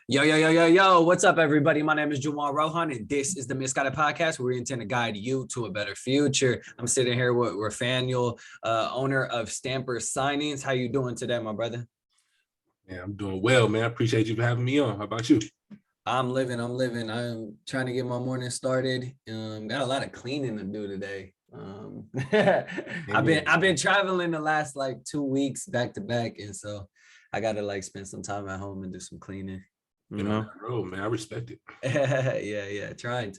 Yo, what's up, everybody? My name is Juwan Rohan, and this is the Misguided Podcast, where we intend to guide you to a better future. I'm sitting here with Rafaniel, owner of Stamper Signings. How you doing today, my brother? Yeah, I'm doing well, man. I appreciate you for having me on. How about you? I'm living. I'm trying to get my morning started. Got a lot of cleaning to do today. I've been traveling the last like 2 weeks back to back, and so I got to like spend some time at home and do some cleaning. On that road, man. I respect it. yeah, trying.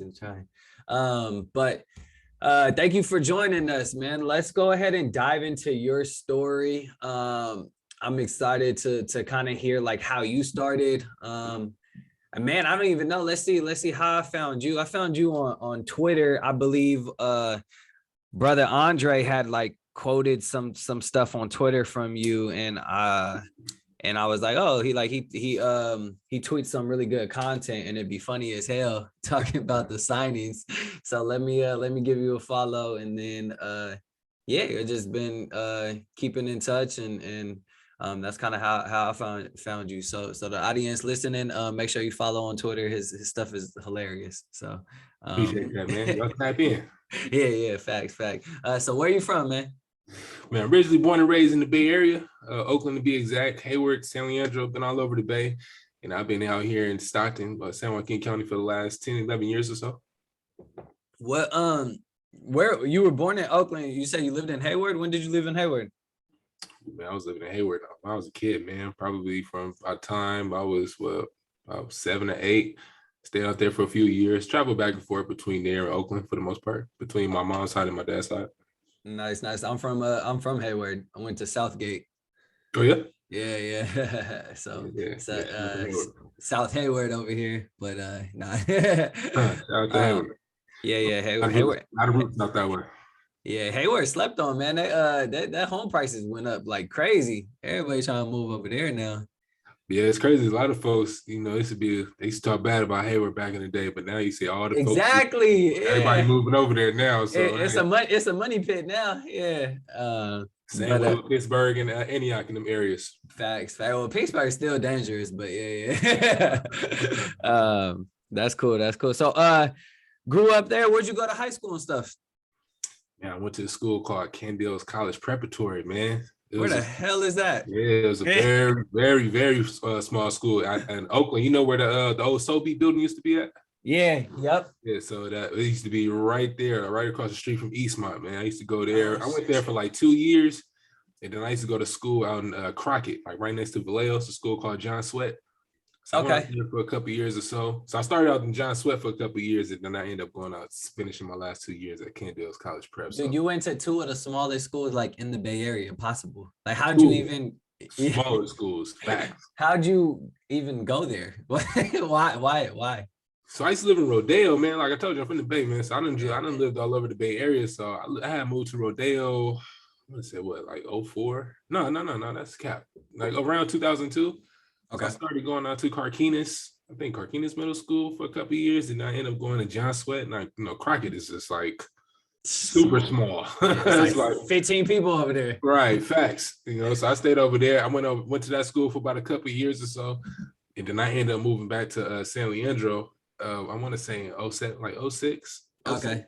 But thank you for joining us, man. Let's go ahead and dive into your story. I'm excited to kind of hear like how you started. And man, I don't even know. Let's see how I found you. I found you on Twitter. I believe brother Andre had like quoted some stuff on Twitter from you, and I was like, oh, he tweets some really good content, and it'd be funny as hell talking about the signings. So let me give you a follow, and then it's just been keeping in touch, and that's kind of how I found you. So the audience listening, make sure you follow on Twitter. His stuff is hilarious. So appreciate that, man. Y'all type in. Yeah, facts. So where are you from, man? Man, originally born and raised in the Bay Area, Oakland to be exact, Hayward, San Leandro, been all over the Bay. And I've been out here in Stockton, San Joaquin County for the last 10, 11 years or so. What, where you were born in Oakland, you said you lived in Hayward. When did you live in Hayward? Man, I was living in Hayward when I was a kid, man, probably from our time I was, about 7 or 8. Stayed out there for a few years, traveled back and forth between there and Oakland for the most part, between my mom's side and my dad's side. Nice. I'm from Hayward. I went to Southgate. Oh yeah. Yeah. So South Hayward over here, but nah. Hayward. Yeah. Hayward. Not a roots not that way. Yeah, Hayward slept on, man. That home prices went up like crazy. Everybody trying to move over there now. Yeah, it's crazy. A lot of folks, they used to talk bad about Hayward back in the day, but now you see all the folks. Everybody moving over there now. So it's a money pit now. Yeah. Same with Pittsburgh and Antioch in them areas. Facts. Well, Pittsburgh is still dangerous, but yeah. That's cool. So grew up there. Where'd you go to high school and stuff? Yeah, I went to a school called Kendall's College Preparatory, man. Where the hell is that? Yeah, it was a very, very, very small school in Oakland. You know where the old Sobeys building used to be at? Yeah, yep. Yeah, so that it used to be right there, right across the street from Eastmont, man. I used to go there. I went there for like 2 years, and then I used to go to school out in Crockett, like right next to Vallejo's, a school called John Sweat. So I went there for a couple of years or so. So I started out in John Sweat for a couple of years, and then I ended up going out finishing my last 2 years at Kendall's College Prep. Dude, you went to 2 of the smallest schools like in the Bay Area possible. Like how'd you even smaller schools? Facts. How'd you even go there? Why? So I used to live in Rodeo, man. Like I told you, I'm from the Bay, man. So I done lived all over the Bay Area. So I had moved to Rodeo. Let's say what, like 04? No, that's cap. Like around 2002. Okay. So I started going out to Carquinez Middle School for a couple of years, and I ended up going to John Sweat. And Crockett is just like super small. It's like 15 people over there. Right, facts. So I stayed over there. I went to that school for about a couple of years or so, and then I ended up moving back to San Leandro. I want to say in 07, like 06. Okay.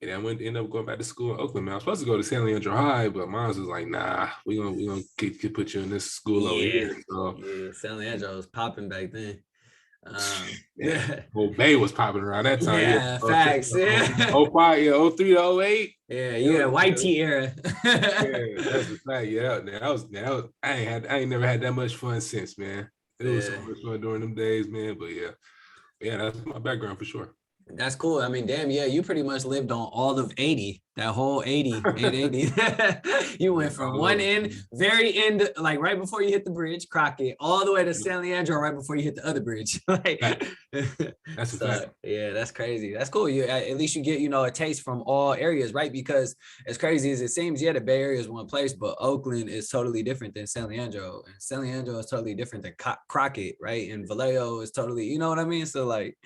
And I ended up going back to school in Oakland, man. I was supposed to go to San Leandro High, but mine was like, nah, we gonna put you in this school over here. So, yeah, San Leandro was popping back then. Well, Bay was popping around that time. Yeah, facts. 05, 03 to 08. Yeah, white tea era. That's the fact. Yeah, I ain't never had that much fun since, man. It was so much fun during them days, man. But yeah, that's my background for sure. That's cool. I mean, damn, yeah, you pretty much lived on all of 80, that whole 880. You went from one end, very end, like right before you hit the bridge, Crockett, all the way to San Leandro right before you hit the other bridge. That's a fact. Yeah, that's crazy. That's cool. At least you get, a taste from all areas, right? Because as crazy as it seems, the Bay Area is one place, but Oakland is totally different than San Leandro. And San Leandro is totally different than Crockett, right? And Vallejo is totally, you know what I mean? So like,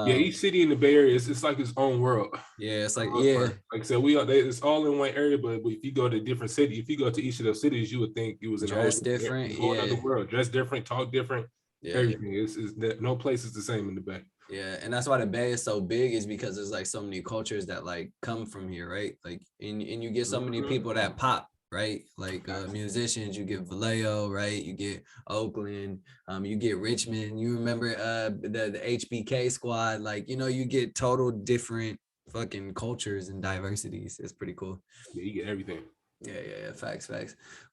each city in the Bay Area, it's like its own world. Yeah, it's like, like I said, it's all in one area, but if you go to different cities, if you go to each of those cities, you would think it was in dress different, whole other world. Dress different, talk different. Everything is no place is the same in the Bay. Yeah, and that's why the Bay is so big, is because there's like so many cultures that like come from here, right? Like, and you get so many people that pop, right? Like musicians, you get Vallejo, right? You get Oakland, you get Richmond. You remember the HBK squad, like, you know, you get total different fucking cultures and diversities. It's pretty cool. Yeah, you get everything. Yeah. Facts.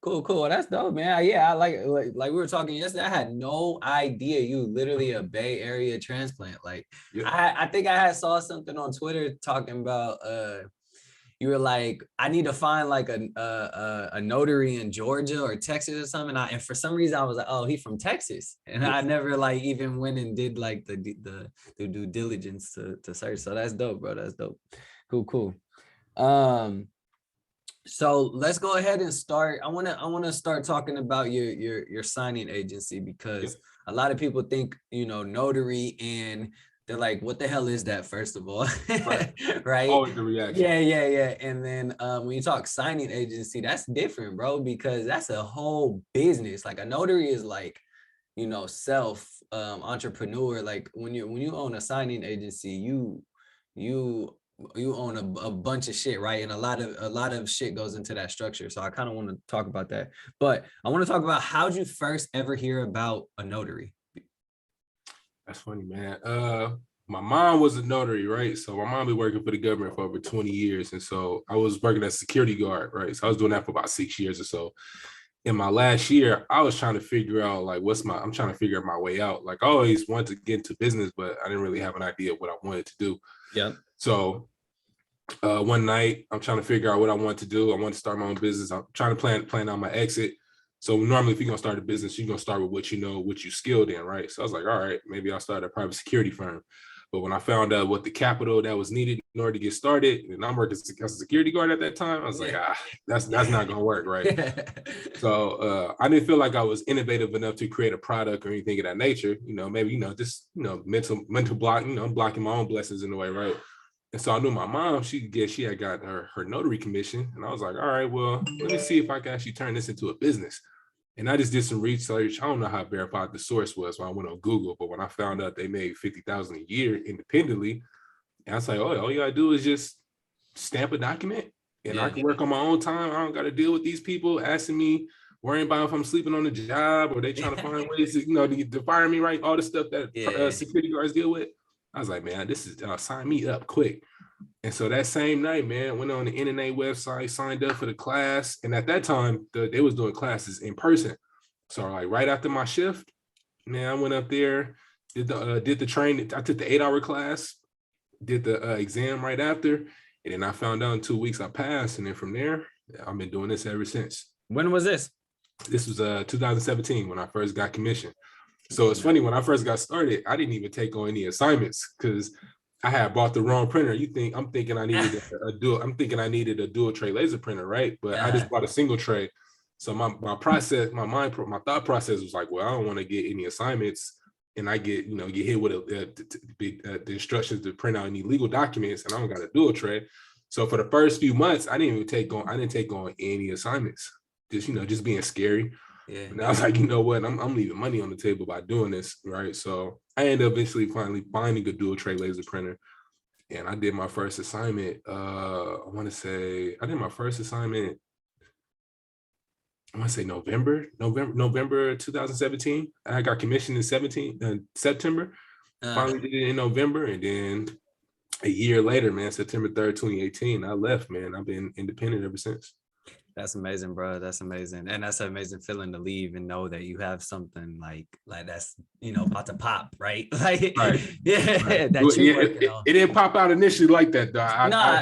Cool. Well, that's dope, man. Yeah, I like we were talking yesterday. I had no idea you literally a Bay Area transplant. Like, I think I saw something on Twitter talking about you were like, I need to find like a notary in Georgia or Texas or something. And for some reason I was like, oh, he's from Texas, and I never like even went and did like the due diligence to search. So that's dope, bro. That's dope. Cool. So let's go ahead and start. I want to start talking about your signing agency, because a lot of people think, you know, notary, and they're like, what the hell is that, first of all? Right? Always the reaction. Yeah. And then when you talk signing agency, that's different, bro, because that's a whole business. Like, a notary is like, you know, self entrepreneur. Like, when you own a signing agency, you own a bunch of shit, right? And a lot of shit goes into that structure. So I kind of want to talk about that, but I want to talk about, how'd you first ever hear about a notary? That's funny, man. My mom was a notary, right? So my mom been working for the government for over 20 years. And so I was working as a security guard, right? So I was doing that for about 6 years or so. In my last year, I was trying to figure out like, I'm trying to figure my way out. Like, I always wanted to get into business, but I didn't really have an idea of what I wanted to do. Yeah. So one night, I'm trying to figure out what I want to do. I want to start my own business. I'm trying to plan out my exit. So normally, if you're gonna start a business, you're gonna start with what you know, what you skilled in, right? So I was like, all right, maybe I'll start a private security firm. But when I found out what the capital that was needed in order to get started, and I'm working as a security guard at that time, I was like, that's not gonna work, right? So I didn't feel like I was innovative enough to create a product or anything of that nature. You know, maybe, you know, just, you know, mental block, you know, I'm blocking my own blessings in a way, right? And so I knew my mom, she had got her notary commission. And I was like, all right, well, let me see if I can actually turn this into a business. And I just did some research. I don't know how verified the source was when I went on Google, but when I found out they made $50,000 a year independently, and I was like, oh, all you gotta do is just stamp a document, and I can work on my own time. I don't gotta deal with these people asking me, worrying about if I'm sleeping on the job, or they trying to find ways to, you know, to fire me, right? All the stuff that security guards deal with. I was like, man, this is sign me up quick. And so that same night, man, went on the NNA website, signed up for the class. And at that time, they was doing classes in person. So like right after my shift, man, I went up there, did the training. I took the 8-hour class, did the exam right after. And then I found out in 2 weeks I passed. And then from there, I've been doing this ever since. When was this? This was 2017 when I first got commissioned. So it's funny, when I first got started, I didn't even take on any assignments because I had bought the wrong printer. I'm thinking I needed a dual tray laser printer, right? But I just bought a single tray. So my thought process was like, well, I don't want to get any assignments, and I get hit with the instructions to print out any legal documents, and I don't got a dual tray. So for the first few months, I didn't take on any assignments. Just being scary. Yeah. And I was like, you know what? I'm leaving money on the table by doing this, right? So I ended up eventually finally finding a dual tray laser printer, and I did my first assignment. I want to say November 2017. I got commissioned in September. Finally did it in November, and then a year later, man, September 3rd, 2018, I left, man. I've been independent ever since. That's amazing, bro. That's amazing. And that's an amazing feeling to leave and know that you have something like that's, about to pop, right? Like, right. Yeah, right. That you working on. It didn't pop out initially like that, though.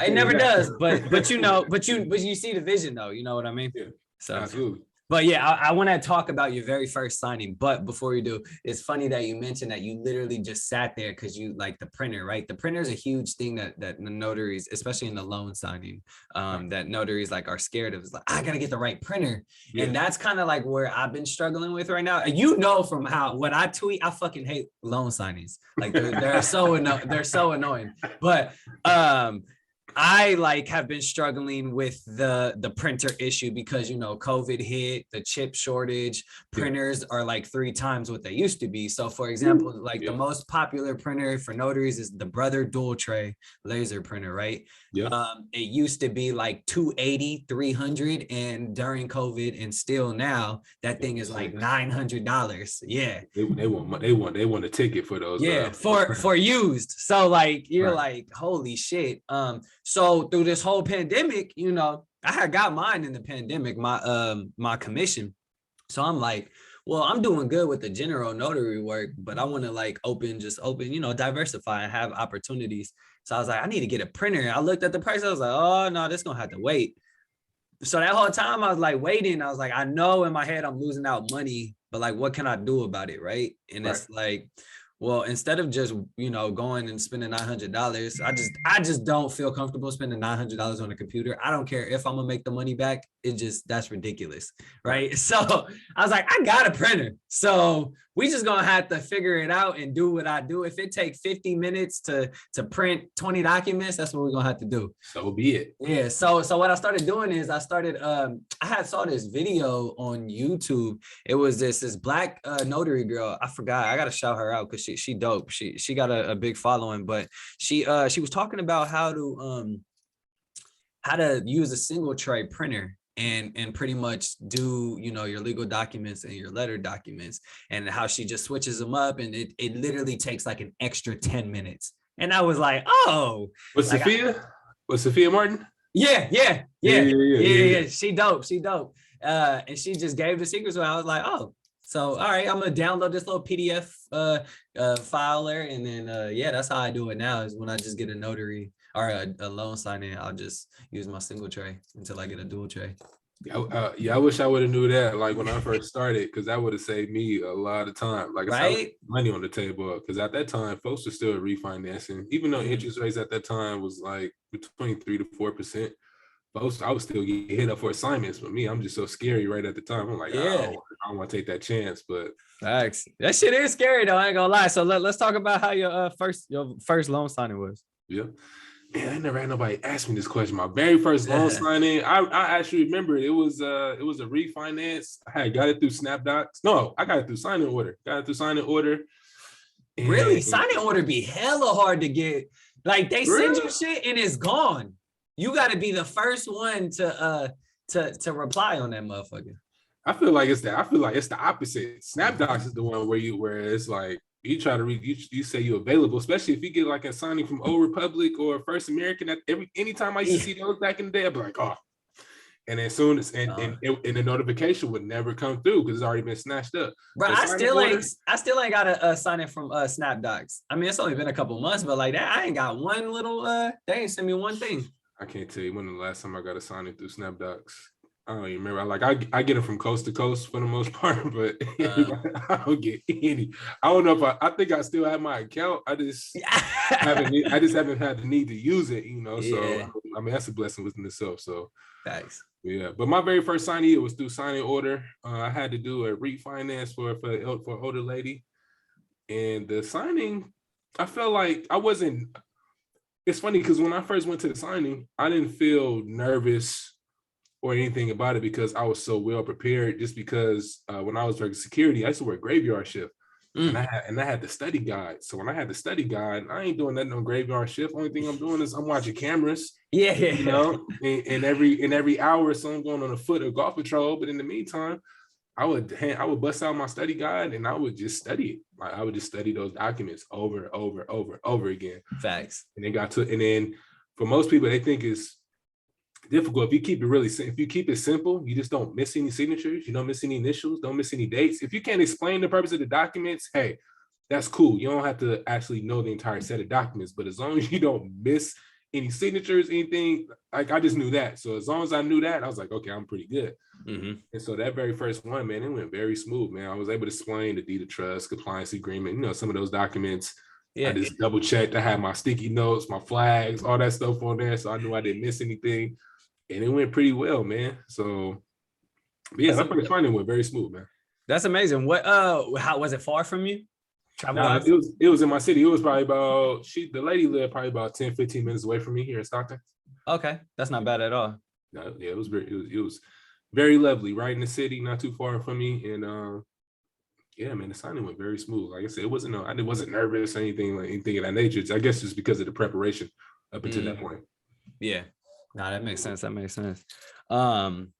It never does. But you see the vision, though. You know what I mean? Yeah, so absolutely. But yeah, I want to talk about your very first signing. But before you do, it's funny that you mentioned that you literally just sat there because you like the printer, right? The printer is a huge thing that the notaries, especially in the loan signing, that notaries like are scared of. Is like, I gotta get the right printer, and that's kind of like where I've been struggling with right now. From what I tweet, I fucking hate loan signings. Like they're so annoying. But I like have been struggling with the printer issue because COVID hit, the chip shortage. Printers are like 3 times what they used to be. So for example, like the most popular printer for notaries is the Brother dual tray laser printer, right? It used to be like 280, 300, and during COVID and still now that thing is like $900. Yeah. They want a ticket for those. Yeah, for used. So like you're like, holy shit. So through this whole pandemic, I had got mine in the pandemic, my commission. So I'm like, well, I'm doing good with the general notary work, but I want to like open, diversify and have opportunities. So I was like, I need to get a printer. I looked at the price. I was like, oh no, this gonna have to wait. So that whole time I was like waiting. I was like, I know in my head I'm losing out money, but like, what can I do about it, right? And it's like, well, instead of just going and spending $900, I just don't feel comfortable spending $900 on a computer. I don't care if I'm gonna make the money back. That's ridiculous, right? So I was like, I got a printer, so we just gonna have to figure it out and do what I do. If it takes 50 minutes to print 20 documents, that's what we're gonna have to do. So be it. Yeah. So what I started doing is I saw this video on YouTube. It was this black notary girl. I forgot. I gotta shout her out because she dope. She got a big following, but she was talking about how to use a single tray printer and pretty much do your legal documents and your letter documents, and how she just switches them up, and it literally takes like an extra 10 minutes. And I was like, oh, was Sophia Martin? Yeah. She dope. And she just gave the secrets. So I was like, oh, so all right, I'm gonna download this little PDF filer, and then that's how I do it now. Is when I just get a notary or a loan signing, I'll just use my single tray until I get a dual tray. I wish I would have knew that like when I first started, because that would have saved me a lot of time. Like I said, money on the table, because at that time folks were still refinancing, even though interest rates at that time was like between 3 to 4%. I would still get hit up for assignments, but me, I'm just so scary right at the time. I'm like, I don't want to take that chance. But facts, that shit is scary though. I ain't gonna lie. So let's talk about how your first loan signing was. Yeah. Man, I never had nobody ask me this question. My very first loan signing, I actually remember it was a refinance. I got it through SnapDocs. No, I got it through signing order. Really? Signing order be hella hard to get. Like they send you shit and it's gone. You got to be the first one to reply on that motherfucker. I feel like it's the opposite. SnapDocs is the one where it's like you try to you say you're available, especially if you get like a signing from Old Republic or First American. Anytime I used to see those back in the day, I'd be like, oh. And as soon as and the notification would never come through because it's already been snatched up. Bro, I still ain't got a signing from SnapDocs. I mean, it's only been a couple months, but like that, I ain't got one little. They ain't sent me one thing. I can't tell you when the last time I got a signing through SnapDocs. I don't even remember. I get it from coast to coast for the most part, but I don't get any. I don't know if I think I still have my account. I just haven't had the need to use it, So I mean that's a blessing within itself. So thanks. Yeah, but my very first signing it was through signing order. I had to do a refinance for an older lady, and the signing, I felt like I wasn't. It's funny because when I first went to the signing, I didn't feel nervous or anything about it because I was so well prepared. Just because when I was working security, I used to work graveyard shift, and I had the study guide. So when I had the study guide, I ain't doing nothing on graveyard shift. Only thing I'm doing is I'm watching cameras. Yeah, and every hour or so I'm going on a foot or golf patrol. But in the meantime, I would bust out my study guide and I would just study it. Like I would just study those documents over again. Facts. And then for most people, they think it's difficult. If you keep it simple, you just don't miss any signatures, you don't miss any initials, don't miss any dates. If you can't explain the purpose of the documents, hey, that's cool. You don't have to actually know the entire set of documents, but as long as you don't miss any signatures, anything, like I just knew that. So as long as I knew that, I was like, okay, I'm pretty good. Mm-hmm. And so that very first one, man, it went very smooth, man. I was able to explain the deed of trust, compliance agreement, some of those documents. Yeah. I just double checked. I had my sticky notes, my flags, all that stuff on there. So I knew I didn't miss anything. And it went pretty well, man. So yeah, that first signing went very smooth, man. That's amazing. What how was it far from you? It was in my city. It was probably the lady lived probably about 10, 15 minutes away from me here in Stockton. Okay, that's not bad at all. No, yeah, it was very lovely, right in the city, not too far from me, and yeah, man, the signing went very smooth. Like I said, I wasn't nervous or anything of that nature. I guess just because of the preparation up until that point. Yeah, no, that makes sense. That makes sense. Um,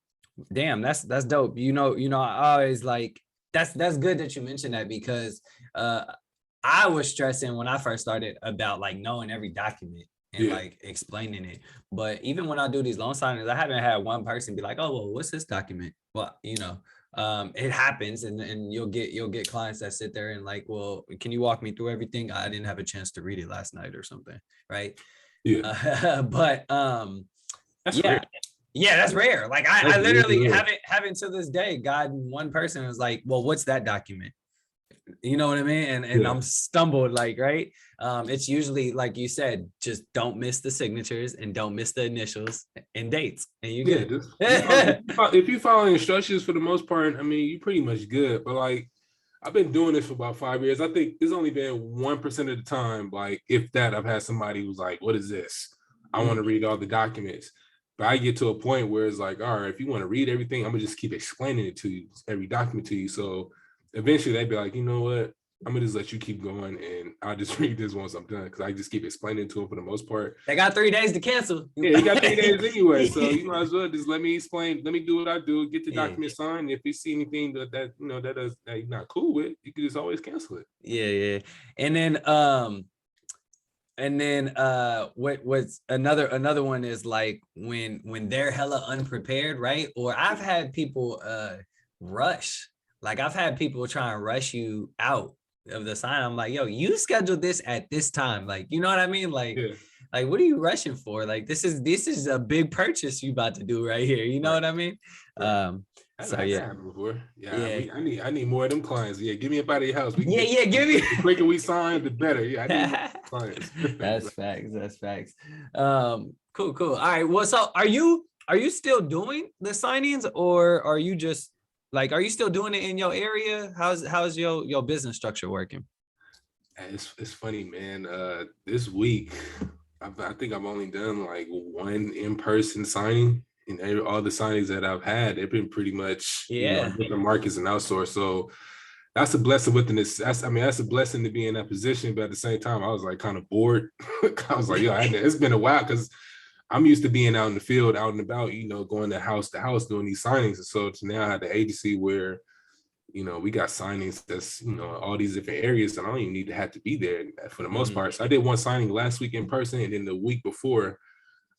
damn, that's dope. I always like that's good that you mentioned that because I was stressing when I first started about like knowing every document and like explaining it. But even when I do these loan signings, I haven't had one person be like, oh, well, what's this document? Well, it happens and you'll get clients that sit there and like, well, can you walk me through everything? I didn't have a chance to read it last night or something. Right. Yeah. But that's rare. Yeah, that's rare. Like I literally haven't to this day gotten one person who's like, well, what's that document? You know what I mean? And I'm stumbled, like, right. It's usually like you said, just don't miss the signatures and don't miss the initials and dates, and you good. If you follow instructions for the most part, I mean, you're pretty much good. But like, I've been doing this for about 5 years. I think there's only been 1% of the time, like if that, I've had somebody who's like, what is this? I want to read all the documents. But I get to a point where it's like, all right, if you want to read everything, I'm gonna just keep explaining it to you, every document to you. So eventually they'd be like, you know what? I'm gonna just let you keep going and I'll just read this once I'm done, because I just keep explaining to them for the most part. They got 3 days to cancel. Yeah, you got 3 days anyway. So you might as well just let me explain, let me do what I do, get the document signed. If you see anything that you're not cool with, you can just always cancel it. Yeah. And then what's another one is like when they're hella unprepared, right? Or I've had people rush. Like I've had people try and rush you out of the sign. I'm like, yo, you scheduled this at this time. Like, you know what I mean? Like, like what are you rushing for? Like this is a big purchase you about to do right here. You know what I mean? Right. Before. I need more of them clients. Yeah, give me up out of your house. Give me. The quicker we sign, the better. Yeah, I need clients. That's facts. Cool. All right. Well, so are you still doing the signings, or are you just like, are you still doing it in your area? How's your business structure working? It's funny, man. This week, I think I've only done like one in-person signing. And all the signings that I've had, they've been pretty much different markets and outsourced. So that's a blessing within this. That's a blessing to be in that position. But at the same time, I was like kind of bored. I was like, it's been a while, because I'm used to being out in the field, out and about, going to house doing these signings. And so now I had the agency where, we got signings that's, all these different areas, and I don't even need to have to be there for the most part. So I did one signing last week in person, and then the week before,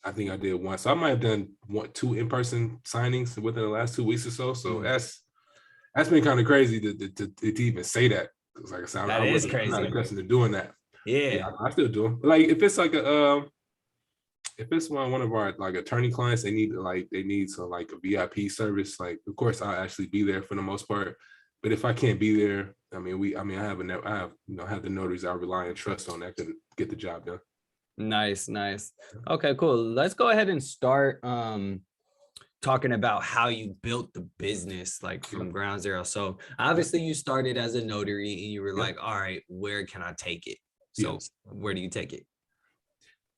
I think I did one. So I might have done 2 in-person signings within the last 2 weeks or so. So that's been kind of crazy to even say that. Because like I said, I'm not accustomed to doing that. Yeah, I still do them. Like if it's like if it's one of our like attorney clients, they need some like a VIP service. Like of course I'll actually be there for the most part. But if I can't be there, I have the notaries I rely and trust on that can get the job done. Nice. Okay, cool. Let's go ahead and start talking about how you built the business, like from ground zero. So obviously you started as a notary and you were like, all right, where can I take it? So where do you take it?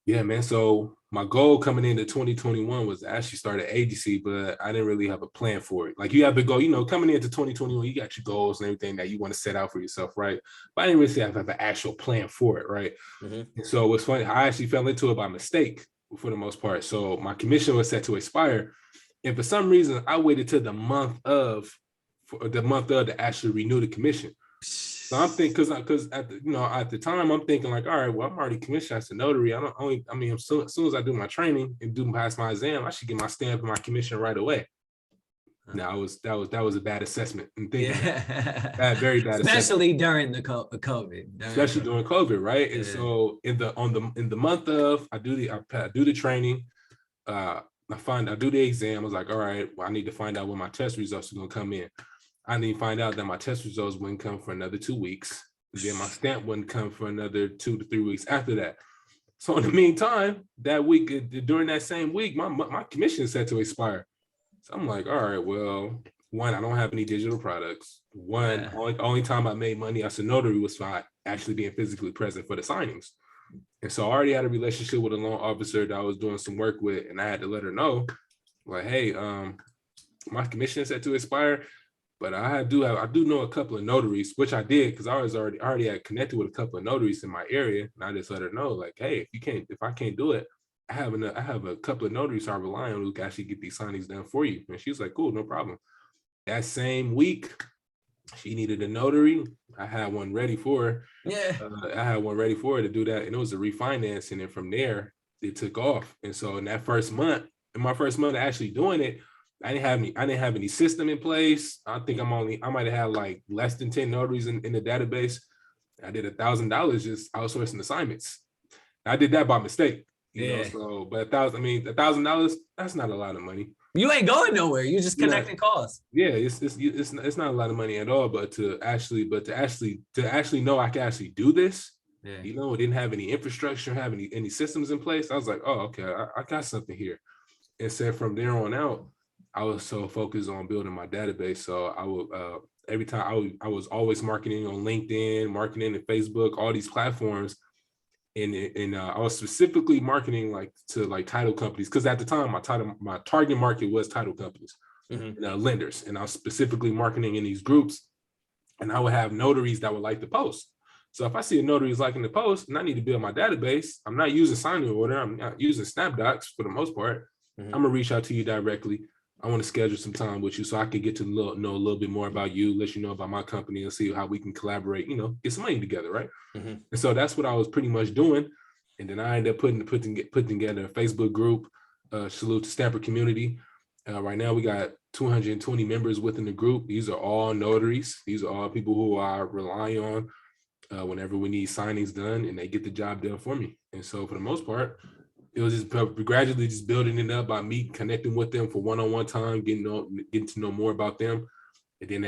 Yeah, man. So my goal coming into 2021 was to actually start an agency, but I didn't really have a plan for it. Like you have to go, coming into 2021, you got your goals and everything that you want to set out for yourself, right? But I didn't really have an actual plan for it, right? And so what's funny, I actually fell into it by mistake for the most part. So my commission was set to expire, and for some reason, I waited till the month of to actually renew the commission. So I'm thinking, because at the time I'm thinking like, all right, well, I'm already commissioned as a notary. As soon as I do my training and pass my exam, I should get my stamp and my commission right away. Now that was a bad assessment and thinking very bad, especially during the COVID. Especially during COVID, right? And so in the month of I do the training, I do the exam. I was like, all right, well, I need to find out when my test results are gonna come in. I didn't find out that my test results wouldn't come for another 2 weeks. Then my stamp wouldn't come for another 2 to 3 weeks after that. So in the meantime, that week, during that same week, my commission is set to expire. So I'm like, all right, well, one, I don't have any digital products. Only time I made money as a notary was by actually being physically present for the signings. And so I already had a relationship with a loan officer that I was doing some work with, and I had to let her know, like, hey, my commission is set to expire, but I do know a couple of notaries, which I did because I already had connected with a couple of notaries in my area, and I just let her know, like, hey, if I can't do it, I have a couple of notaries I rely on who can actually get these signings done for you. And she's like, cool, no problem. That same week, she needed a notary. I had one ready for her. Yeah. I had one ready for her to do that, and it was a refinance. And then from there, it took off. And so in my first month of actually doing it, I didn't have any system in place. I think I might have had like less than 10 notaries in the database. I did $1,000 just outsourcing assignments. I did that by mistake, you know. So, but $1,000, that's not a lot of money. You ain't going nowhere. You just connecting calls. Yeah, it's not a lot of money at all. But to actually know I can actually do this, you know, didn't have any infrastructure, have any systems in place. I was like, oh, okay, I got something here. And so from there on out, I was so focused on building my database. So I would every time I was always marketing on LinkedIn, marketing and Facebook, all these platforms. And I was specifically marketing to title companies, because at the time my target market was title companies, and lenders, and I was specifically marketing in these groups. And I would have notaries that would like the post. So if I see a notary is liking the post and I need to build my database, I'm not using signing order, I'm not using SnapDocs for the most part. I'm gonna reach out to you directly. I want to schedule some time with you so I can get to know a little bit more about you, let you know about my company, and see how we can collaborate, you know, get some money together, right? And so that's what I was pretty much doing. And then I ended up putting together a Facebook group. Salute to Stamper community. Right now we got 220 members within the group. These are all notaries. These are all people who I rely on whenever we need signings done, and they get the job done for me. And so for the most part, it was just gradually just building it up by me connecting with them for one-on-one time, getting to know more about them. And then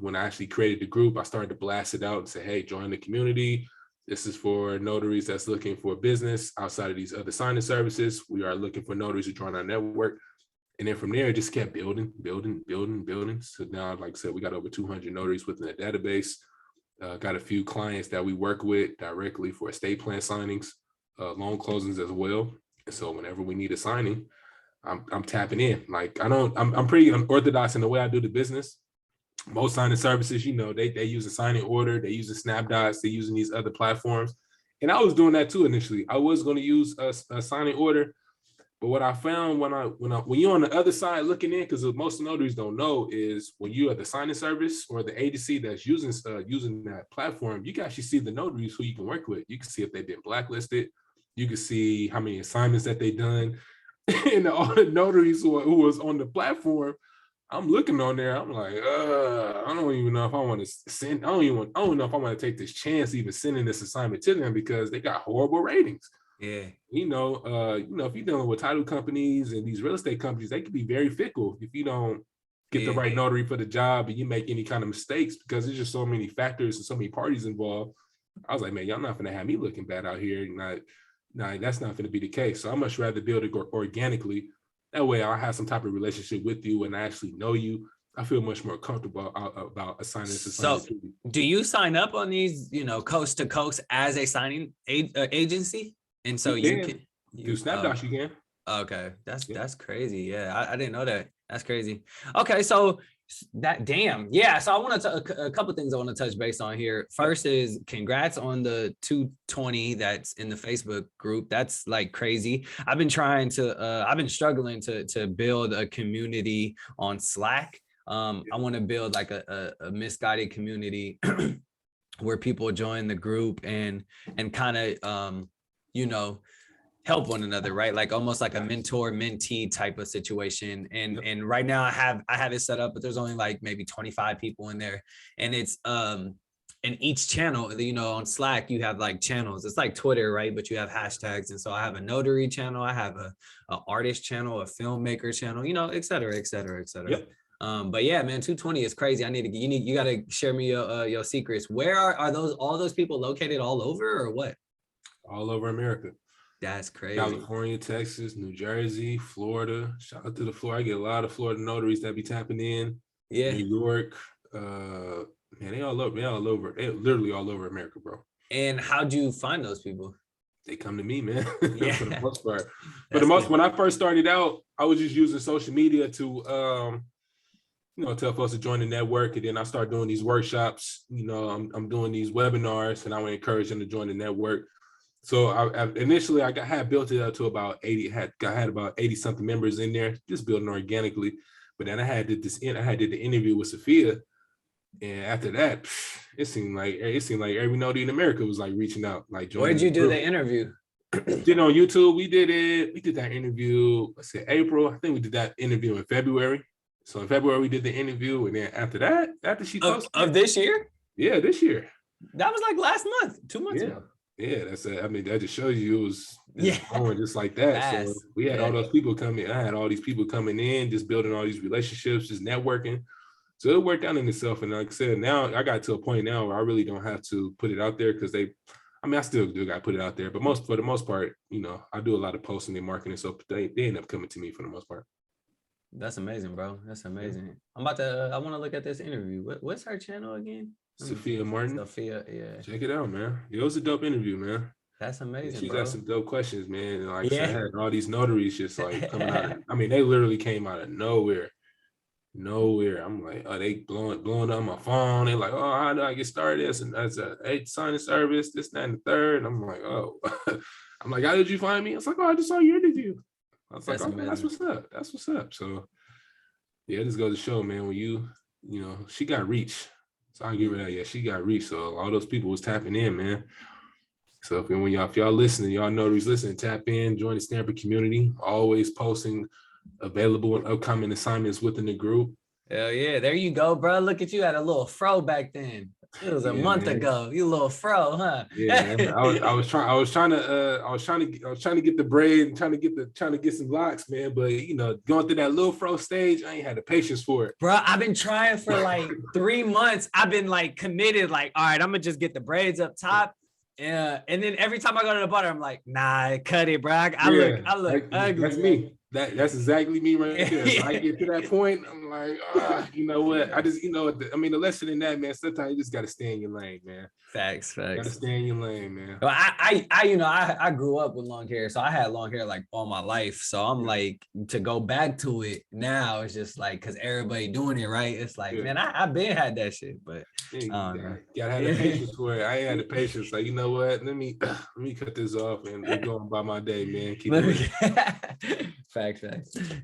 when I actually created the group, I started to blast it out and say, hey, join the community. This is for notaries that's looking for a business outside of these other signing services. We are looking for notaries to join our network. And then from there, it just kept building. So now, like I said, we got over 200 notaries within the database. Got a few clients that we work with directly for estate plan signings, loan closings as well. And so whenever we need a signing, I'm tapping in. Like I'm pretty unorthodox in the way I do the business. Most signing services, you know, they use a signing order, they use a SnapDocs, they using these other platforms. And I was doing that too initially. I was going to use a signing order, but what I found when you're on the other side looking in, because most notaries don't know, is when you're at the signing service or the agency that's using that platform, you can actually see the notaries who you can work with. You can see if they've been blacklisted. You can see how many assignments that they've done. And all the notaries who was on the platform, I'm looking on there. I'm like, I don't even know if I want to send. I don't know if I want to take this chance even sending this assignment to them, because they got horrible ratings. Yeah. You know, if you're dealing with title companies and these real estate companies, they can be very fickle if you don't get the right notary for the job and you make any kind of mistakes, because there's just so many factors and so many parties involved. I was like, man, y'all not gonna have me looking bad out here. Nah, that's not going to be the case. So I much rather build it organically. That way I'll have some type of relationship with you and I actually know you. I feel much more comfortable about assigning this assignment to you. Do you sign up on these, coast to coast as a signing agency? And so you can do SnapDocs, you can. Okay, that's crazy. Yeah, I didn't know that. That's crazy. Okay, so so I want to a couple of things I want to touch base on here. First is congrats on the 220 that's in the Facebook group. That's like crazy. I've been struggling to build a community on Slack. I want to build like a misguided community where people join the group and kind of help one another, right? Like almost like a mentor mentee type of situation. And right now I have it set up, but there's only like maybe 25 people in there. And it's in each channel, on Slack, you have like channels. It's like Twitter, right? But you have hashtags. And so I have a notary channel, I have a artist channel, a filmmaker channel, et cetera, et cetera, et cetera. Yep. But yeah, man, 220 is crazy. You got to share me your secrets. Where are all those people located all over, or what? All over America. That's crazy. California, Texas, New Jersey, Florida. Shout out to the Florida. I get a lot of Florida notaries that be tapping in. Yeah. New York. Man, they all over. They're literally all over America, bro. And how'd you find those people? they come to me, man. Yeah. For the most part. That's When I first started out, I was just using social media to tell folks to join the network. And then I started doing these workshops. I'm doing these webinars, and I would encourage them to join the network. So initially I had built it up to about 80. I had about 80 something members in there, just building organically. But then I did the interview with Sophia, and after that, it seemed like every notary in America was like reaching out, like joining. Where'd you do the interview? Did on YouTube. We did that interview. Let's say April. I think we did that interview in February. So in February we did the interview, and then after she posted of this year. Yeah, this year. That was like last month, 2 months ago. Yeah, that's it. I mean, that just shows you it was going just like that. Fast. So we had all those people coming. I had all these people coming in, just building all these relationships, just networking. So it worked out in itself. And like I said, now I got to a point now where I really don't have to put it out there because I still do got to put it out there. But for the most part, I do a lot of posting and marketing. So they end up coming to me for the most part. That's amazing, bro. That's amazing. I want to look at this interview. What's her channel again? Sophia Martin. Sophia, yeah. Check it out, man. It was a dope interview, man. That's amazing. She's got some dope questions, man. And like I said, I had all these notaries just like coming out. They literally came out of nowhere. I'm like, oh, they blowing up my phone. They're like, oh, how do I get started? As a signing service, this, that, and the third. And I'm like, oh, I'm like, how did you find me? I was like, oh, I just saw your interview. I was like, oh, that's what's up. That's what's up. So yeah, this goes to show, man, when she got reach. So I'll give her that. Yeah, she got reach. So all those people was tapping in, man. So if y'all listening, y'all notaries listening, tap in, join the Stamper community. Always posting available and upcoming assignments within the group. Hell yeah, there you go, bro. Look at you, had a little fro back then. It was a month ago. You little fro, huh? Yeah, man. I was trying to get the braid and trying to get some locks, man. But going through that little fro stage, I ain't had the patience for it. Bro, I've been trying for like 3 months. I've been like committed, like, all right, I'm gonna just get the braids up top. Yeah, and then every time I go to the butter, I'm like, nah, cut it, bro. I look ugly. That's me. That's exactly me right there. So I get to that point, I'm like, you know what? The lesson in that, man, sometimes you just gotta stay in your lane, man. Facts. Gotta stay in your lane, man. Well, I grew up with long hair, so I had long hair like all my life. So I'm like, to go back to it now, it's just like, because everybody doing it, right? It's like, man, I've been had that shit, but gotta have the patience for it. I ain't had the patience. Like, you know what? Let me cut this off and go on by my day, man. Keep it. Facts.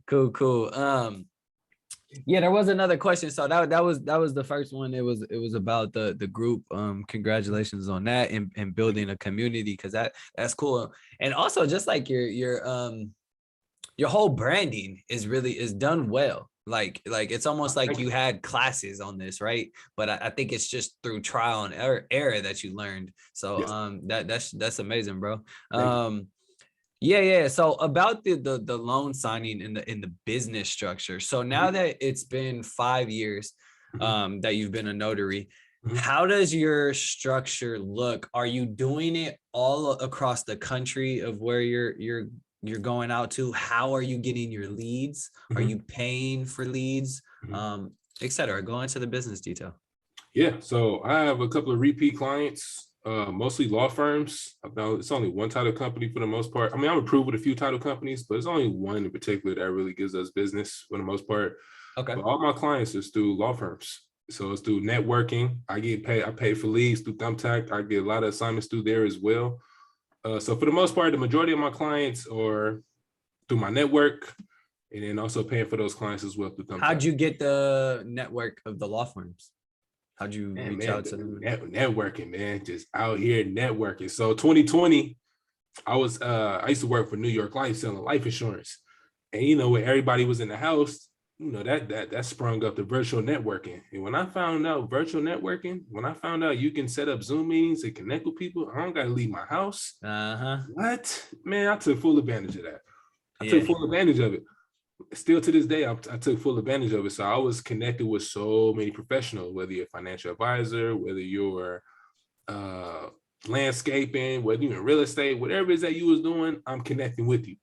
Cool. Yeah, there was another question. So that was the first one. It was about the group. Congratulations on that and building a community, because that's cool. And also just like your whole branding is done well. Like it's almost like you had classes on this, right? But I think it's just through trial and error that you learned. So that's amazing, bro. Yeah. So about the loan signing in the business structure. So now that it's been 5 years that you've been a notary, how does your structure look? Are you doing it all across the country of where you're going out to? How are you getting your leads? Are you paying for leads? Etc. Go into the business detail. Yeah. So I have a couple of repeat clients. Mostly law firms. It's only one title company for the most part. I'm approved with a few title companies, but it's only one in particular that really gives us business for the most part. Okay. But all my clients is through law firms. So it's through networking. I pay for leads through Thumbtack. I get a lot of assignments through there as well. So for the most part, the majority of my clients are through my network, and then also paying for those clients as well through Thumbtack. How'd you get the network of the law firms? How'd you reach out to them? Networking, man, just out here networking. So 2020, I used to work for New York Life selling life insurance. And when everybody was in the house, that sprung up the virtual networking. And when I found out virtual networking, you can set up Zoom meetings and connect with people, I don't gotta leave my house. What? Man, I took full advantage of that. I took full advantage of it. Still to this day, I took full advantage of it. So I was connected with so many professionals, whether you're a financial advisor, whether you're landscaping, whether you're in real estate, whatever it is that you was doing, I'm connecting with you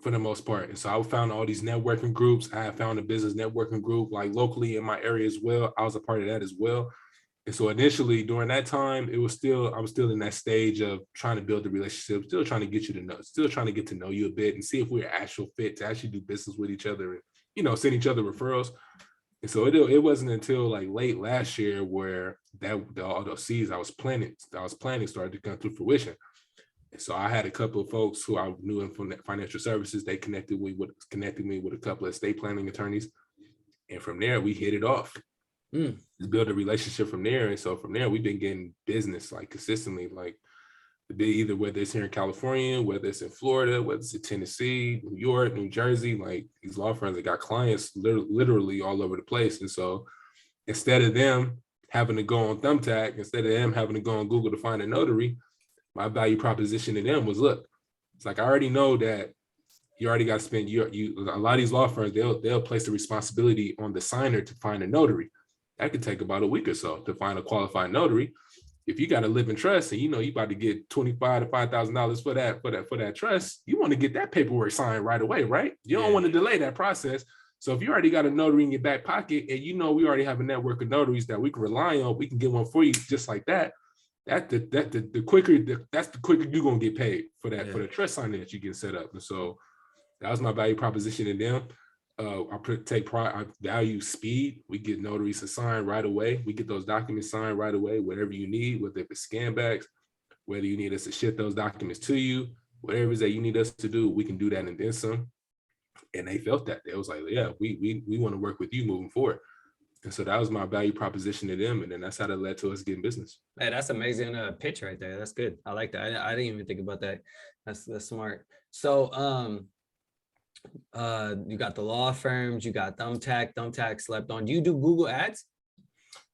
for the most part. And so I found all these networking groups. I found a business networking group like locally in my area as well. I was a part of that as well. And so initially during that time, I was still in that stage of trying to build the relationship, still trying to get you to know, still trying to get to know you a bit and see if we're actual fit to actually do business with each other and, you know, send each other referrals. And so it wasn't until like late last year where all those seeds I was planning started to come to fruition. And so I had a couple of folks who I knew in financial services. They connected me with a couple of estate planning attorneys. And from there, we hit it off. Build a relationship from there. And so from there, we've been getting business like consistently, like either whether it's here in California, whether it's in Florida, whether it's in Tennessee, New York, New Jersey, like these law firms that got clients literally all over the place. And so instead of them having to go on Thumbtack, instead of them having to go on Google to find a notary, my value proposition to them was, look, it's like, I already know that you already got to spend a lot of these law firms, they'll place the responsibility on the signer to find a notary. That could take about a week or so to find a qualified notary. If you got to live in trust and you know you about to get $25,000 to $5,000 for that trust, you want to get that paperwork signed right away, right? You don't want to delay that process. So if you already got a notary in your back pocket and you know we already have a network of notaries that we can rely on, we can get one for you just like that. That's the quicker you're gonna get paid for that for the trust signing that you get set up. And so that was my value proposition to them. I value speed. We get notaries to sign right away. We get those documents signed right away, whatever you need, whether it's scan backs, whether you need us to ship those documents to you, whatever it is that you need us to do, we can do that and then some. And they felt that. They was like, yeah, we want to work with you moving forward. And so that was my value proposition to them. And then that's how that led to us getting business. Hey, that's amazing pitch right there. That's good. I like that. I didn't even think about that. That's smart. So you got the law firms, you got Thumbtack slept on. Do you do Google ads?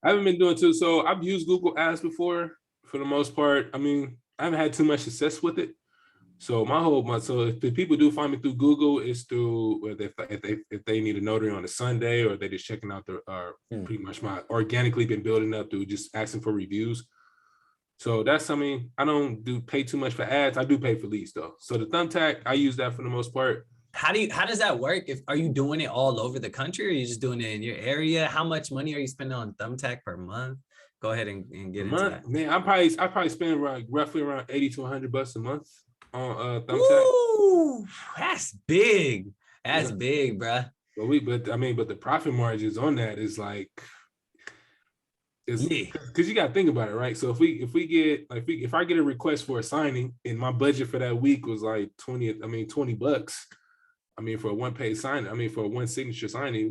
I haven't been doing too. So I've used Google ads before for the most part. I mean, I haven't had too much success with it. So so if the people do find me through Google, it's through whether if they need a notary on a Sunday or they just checking out pretty much my organically been building up through just asking for reviews. So that's, I mean, I don't pay too much for ads. I do pay for leads though. So the Thumbtack, I use that for the most part. How does that work? Are you doing it all over the country or are you just doing it in your area? How much money are you spending on Thumbtack per month? Go ahead and get into that. Man, I probably spend roughly around $80 to $100 a month on Thumbtack. Ooh, that's big. That's big, bro. But the profit margins on that is like, because you got to think about it, right? So if I get a request for a signing and my budget for that week was like $20. I mean, for a one-page signing, for a one signature signing,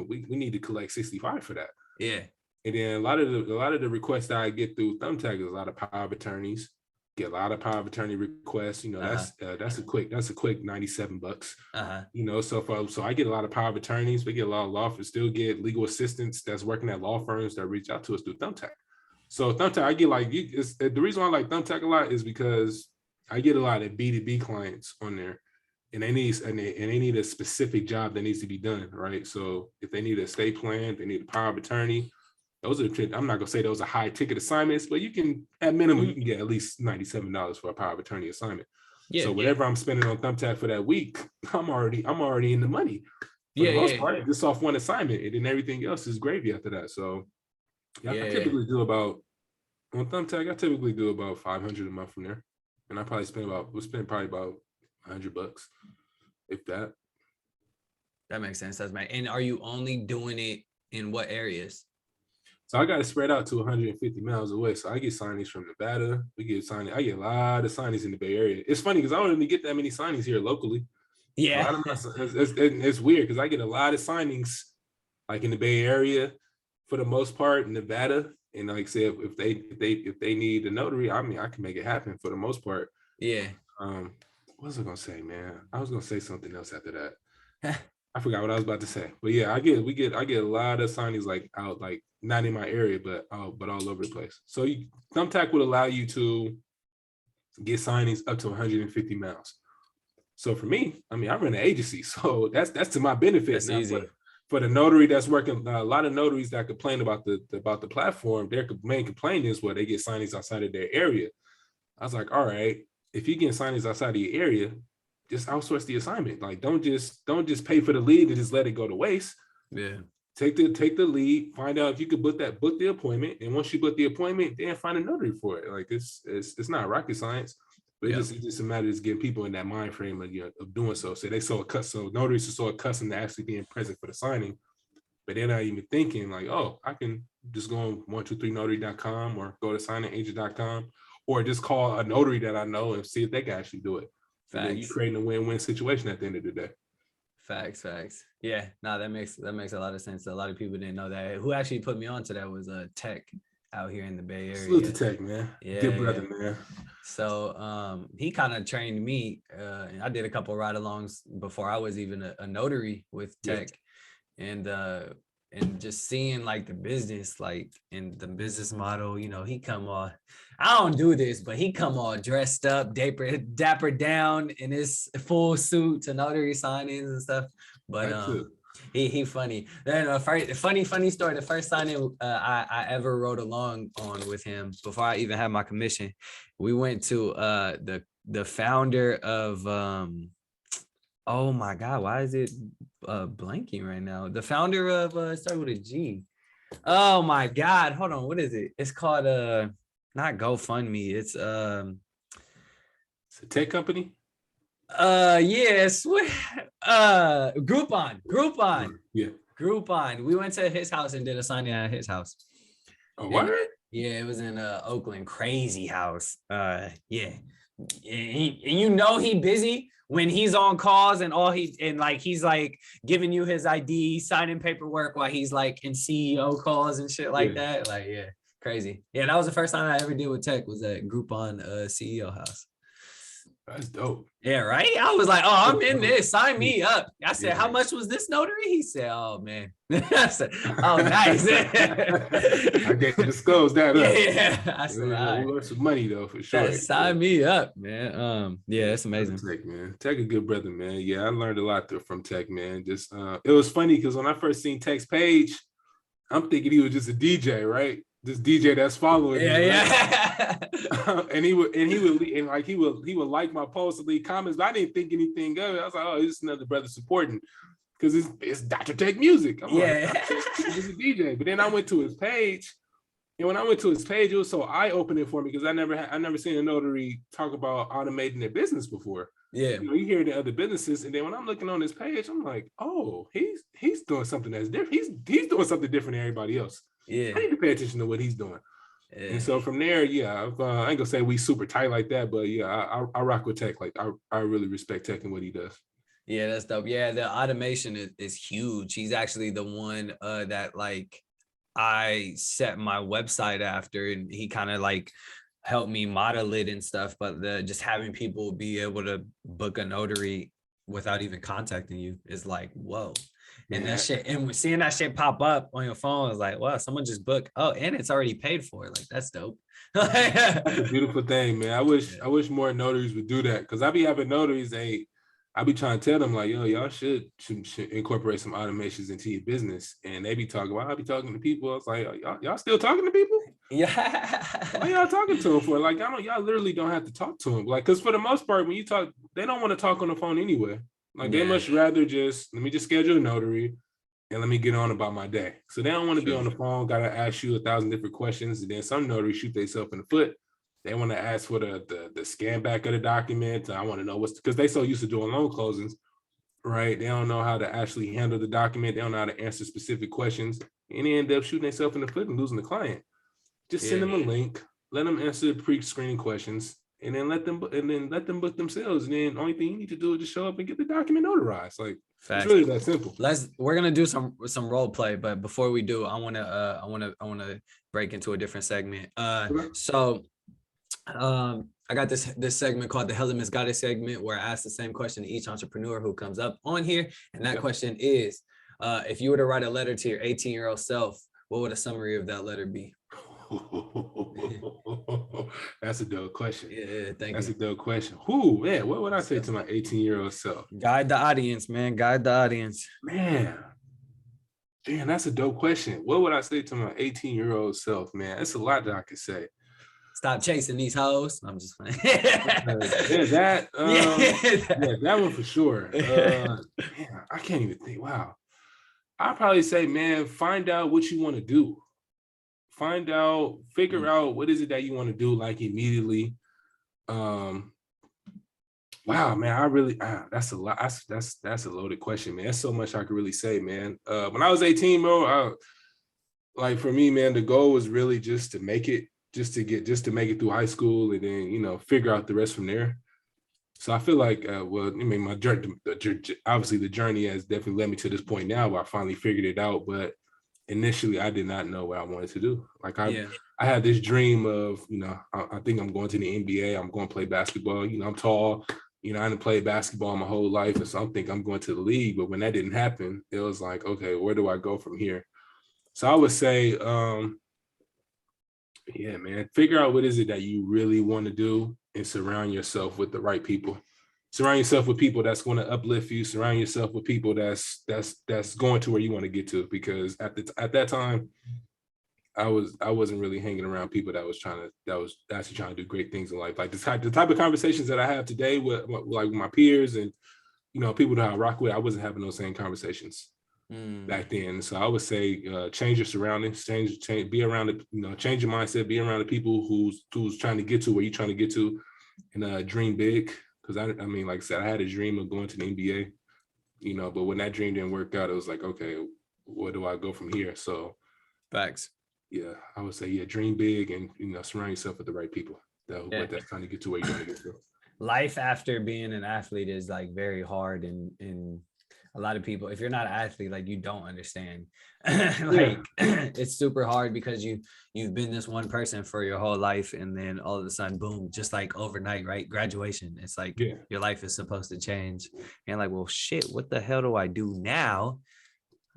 we need to collect $65 for that. Yeah. And then a lot of the requests that I get through Thumbtack is a lot of power of attorneys. Get a lot of power of attorney requests. That's a quick $97. So I get a lot of power of attorneys. We get a lot of law firms, still get legal assistants that's working at law firms that reach out to us through Thumbtack. So Thumbtack, I get the reason why I like Thumbtack a lot is because I get a lot of B2B clients on there. And they need a specific job that needs to be done, right? So if they need a estate plan, they need a power of attorney. I'm not gonna say those are high ticket assignments, but you can, at minimum, you can get at least $97 for a power of attorney assignment. Yeah, so whatever I'm spending on Thumbtack for that week, I'm already in the money. For the most part, just off one assignment, and then everything else is gravy after that. So I typically do about on Thumbtack. I typically do about $500 a month from there, and I probably spend about $100, if that. That makes sense. And are you only doing it in what areas? So I got to spread out to 150 miles away. So I get signings from Nevada. I get a lot of signings in the Bay Area. It's funny because I don't even get that many signings here locally. Yeah. It's weird because I get a lot of signings like in the Bay Area for the most part, in Nevada. And like I said, if they need a notary, I mean, I can make it happen for the most part. Yeah. What was I gonna say, man? I was gonna say something else after that. I forgot what I was about to say. But yeah, I get a lot of signings like out, like not in my area, but all over the place. So Thumbtack would allow you to get signings up to 150 miles. So for me, I mean, I run an agency, so that's to my benefit. That's easy. For the notary that's working, a lot of notaries that complain about the platform, their main complaint is they get signings outside of their area. I was like, all right, if you get signings outside of your area, just outsource the assignment. Like, don't just pay for the lead and just let it go to waste. Yeah. take the lead, find out if you could book the appointment, and once you book the appointment, then find a notary for it. Like it's not rocket science, but it's just a matter of getting people in that mind frame of doing so. So notaries are so accustomed to actually being present for the signing, but they're not even thinking like, oh, I can just go on 123notary.com or go to signingagent.com or just call a notary that I know and see if they can actually do it. And then you're creating a win-win situation at the end of the day. Facts. Yeah, no, that makes a lot of sense. A lot of people didn't know that. Who actually put me onto that was Tech out here in the Bay Area. Salute to Tech, man. Yeah, good brother, man. So he kind of trained me. And I did a couple ride-alongs before I was even a notary with Tech, and just seeing like the business, like in the business model, you know, he come all, I don't do this, but he come all dressed up, dapper down in his full suit to notary signings and stuff. But he funny. Then funny story. The first signing I ever rode along on with him before I even had my commission, we went to the founder of oh my God, why is it blanking right now? The founder of start with a G. Oh my God, hold on, what is it? It's called not GoFundMe. It's a tech company. Yes. Groupon. Yeah. Groupon. We went to his house and did a signing at his house. Oh, what? Yeah, it was in Oakland. Crazy house. Yeah. And you know he busy when he's on calls and he's like giving you his ID, signing paperwork while he's like in CEO calls and shit like that. Like, yeah, crazy. Yeah, that was the first time I ever did with Tech, was at Groupon CEO house. That's dope. Yeah, right? I was like, oh, I'm in this. Sign me up. I said, how much was this notary? He said, oh, man. I said, oh, nice. I can't disclose that. Yeah. I said, we'll learn some money, though, for sure. Sign me up, man. Yeah, it's amazing. Tech, man. Tech a good brother, man. Yeah, I learned a lot from Tech, man. Just it was funny because when I first seen Tech's page, I'm thinking he was just a DJ, right? This DJ that's following me. Yeah. And he would like my post and leave comments, but I didn't think anything of it. I was like, oh, it's another brother supporting because it's Dr. Tech music. I'm like, he's a DJ. But then I went to his page, and when I went to his page, it was so eye-opening for me because I never seen a notary talk about automating their business before. Yeah, you hear it in other businesses, and then when I'm looking on his page, I'm like, oh, he's doing something that's different. He's doing something different than everybody else. Yeah, I need to pay attention to what he's doing. Yeah. And so from there, I ain't gonna say we super tight like that, but I rock with Tech. Like I really respect Tech and what he does. Yeah, that's dope. Yeah, the automation is huge. He's actually the one that like I set my website after, and he kind of like helped me model it and stuff. But just having people be able to book a notary without even contacting you is like, whoa. And that shit, and seeing that shit pop up on your phone is like, wow, someone just booked. Oh, and it's already paid for. Like, that's dope. That's a beautiful thing, man. I wish more notaries would do that, because I be having notaries. I be trying to tell them like, yo, y'all should incorporate some automations into your business. And they be talking. Well, I be talking to people. I was like, y'all still talking to people? Yeah. What y'all talking to them for? Like, y'all literally don't have to talk to them. Like, because for the most part, when you talk, they don't want to talk on the phone anyway. Like they much rather let me just schedule a notary and let me get on about my day. So they don't want to be on the phone, got to ask you 1,000 different questions. And then some notaries shoot themselves in the foot. They want to ask for the scan back of the document. I want to know because they so used to doing loan closings, right? They don't know how to actually handle the document. They don't know how to answer specific questions. And they end up shooting themselves in the foot and losing the client. Just send them a link, let them answer the pre-screening questions, and then let them book themselves. And then the only thing you need to do is just show up and get the document notarized. Like, it's really that simple. We're gonna do some role play, but before we do, I wanna break into a different segment. So I got this segment called the Hella Misguided segment, where I ask the same question to each entrepreneur who comes up on here, and that question is, if you were to write a letter to your 18-year-old self, what would a summary of that letter be? That's a dope question. Yeah, thank you. That's a dope question. Who, man, what would I say to my 18-year-old self? Guide the audience, man. Guide the audience. Man, damn, that's a dope question. What would I say to my 18-year-old self, man? That's a lot that I could say. Stop chasing these hoes. I'm just playing. That one for sure. Man, I can't even think. Wow. I'd probably say, man, find out what you want to do. Figure out what is it that you want to do, like, immediately. Wow, man, that's a lot. That's a loaded question, man. That's so much I could really say, man. When I was 18, bro, like, for me, man, the goal was really just to make it, just to make it through high school, and then, figure out the rest from there. So I feel like, well, I mean, my journey, obviously the journey has definitely led me to this point now where I finally figured it out. But initially, I did not know what I wanted to do. Like, I had this dream of, I think I'm going to the NBA. I'm going to play basketball. I'm tall. I didn't play basketball my whole life, and so I think I'm going to the league. But when that didn't happen, it was like, okay, where do I go from here? So I would say, yeah, man, figure out what is it that you really want to do, and surround yourself with the right people. Surround yourself with people that's going to uplift you. Surround yourself with people that's going to where you want to get to. Because at that time, I wasn't really hanging around people that was actually trying to do great things in life. Like the type of conversations that I have today with my peers and people that I rock with, I wasn't having those same conversations back then. So I would say, change your surroundings, change, be around the, change your mindset, be around the people who's trying to get to where you're trying to get to, and dream big. Because I mean, like I said, I had a dream of going to the NBA, but when that dream didn't work out, it was like, okay, where do I go from here? So, facts. Yeah, I would say, dream big, and surround yourself with the right people that's trying to get to where you're trying to get to. Life after being an athlete is like very hard, and a lot of people, if you're not an athlete, like, you don't understand. It's super hard because you've been this one person for your whole life, and then all of a sudden, boom, just like overnight, right? Graduation. It's like your life is supposed to change, and like, well, shit, what the hell do I do now?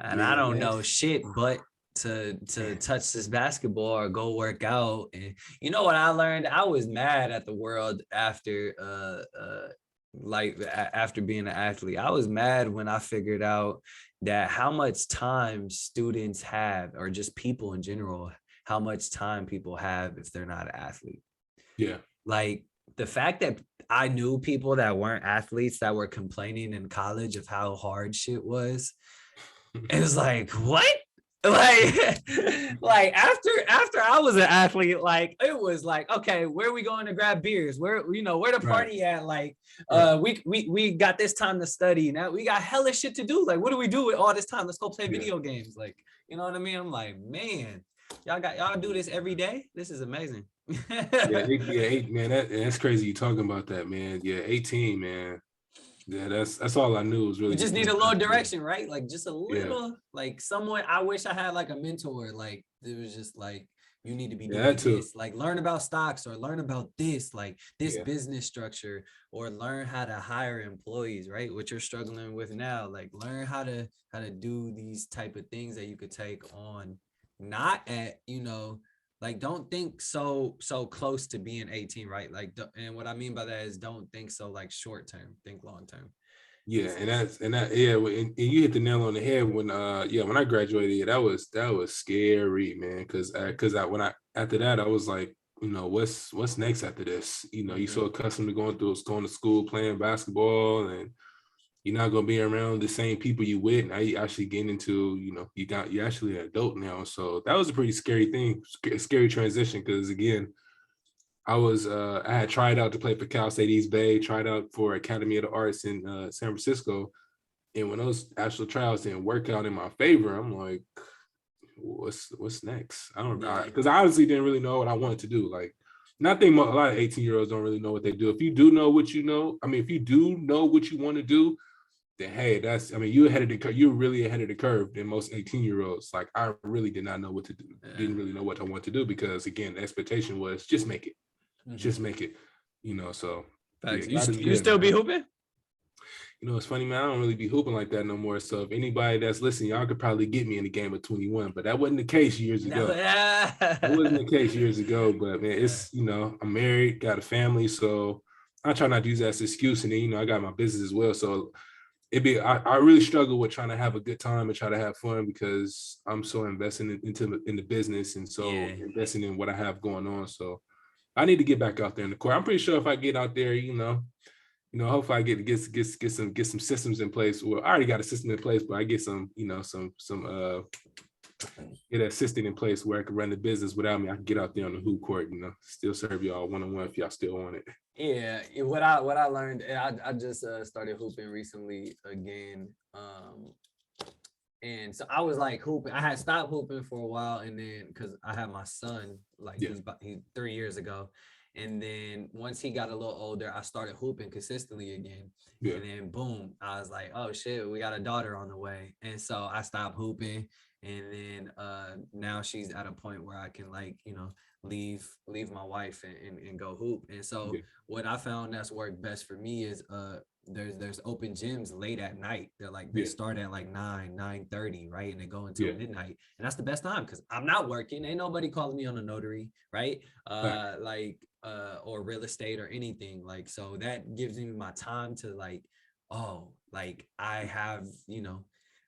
And I don't know shit but to touch this basketball or go work out. And you know what I learned? I was mad at the world after after being an athlete. I was mad when I figured out that how much time students have, or just people in general, how much time people have if they're not an athlete. Yeah. Like, the fact that I knew people that weren't athletes that were complaining in college of how hard shit was. It was like, what? Like after I was an athlete, like, it was like, okay, where are we going to grab beers? Where the party at? Like, we got this time to study. Now we got hella shit to do. Like, what do we do with all this time? Let's go play video games. Like, you know what I mean? I'm like, man, y'all do this every day. This is amazing. Man, that's crazy. You talking about that, man? Yeah, 18, man. Yeah, that's all I knew was really. You just need a little direction, right? Like, just a little, like, someone. I wish I had like a mentor. Like, it was just like, you need to be doing this. Like, learn about stocks, or learn about this, like this business structure, or learn how to hire employees, right? What you're struggling with now. Like, learn how to do these type of things that you could take on, not at, like, don't think so close to being 18, right? Like, and what I mean by that is, don't think so like short term, think long term. Yeah, and you hit the nail on the head when I graduated. That was scary, man. Because after that I was like, what's next after this? You're so accustomed to going to school, playing basketball, and you're not gonna be around the same people you with. Now you actually getting into, you're actually an adult now. So that was a pretty scary thing, scary transition. Because again, I had tried out to play for Cal State East Bay, tried out for Academy of the Arts in San Francisco, and when those actual trials didn't work out in my favor, I'm like, what's next? I don't know, because I honestly didn't really know what I wanted to do. Like, and I think a lot of 18-year-olds don't really know what they do. If you do know what you know, if you do know what you want to do, then hey, you're really ahead of the curve than most 18-year-olds. Like, I really did not know what to do. Didn't really know what I want to do, because again, the expectation was just make it. Just make it, so. You still be hooping? It's funny, man, I don't really be hooping like that no more. So if anybody that's listening, y'all could probably get me in the game of 21, but that wasn't the case years ago. That wasn't the case years ago, but man, it's, I'm married, got a family, so I try not to use that as an excuse. And then, I got my business as well. So I really struggle with trying to have a good time and try to have fun, because I'm so invested in the business, and so investing in what I have going on. So I need to get back out there in the court. I'm pretty sure if I get out there, hopefully I get some systems in place. Well, I already got a system in place, but I get some, get an assistant in place where I can run the business without me. I can get out there on the hoop court, still serve y'all one-on-one if y'all still want it. Yeah, what I learned, I just started hooping recently again. And so I was like hooping. I had stopped hooping for a while, and then because I had my son, like he's 3 years ago, and then once he got a little older, I started hooping consistently again. Yeah. And then boom, I was like, oh shit, we got a daughter on the way, and so I stopped hooping, and then now she's at a point where I can leave my wife and go hoop. And so what I found that's worked best for me is there's open gyms late at night. They're like they start at like 9:30, right? And they go until midnight. And that's the best time because I'm not working. Ain't nobody calling me on a notary, right? Or real estate or anything. Like, so that gives me my time to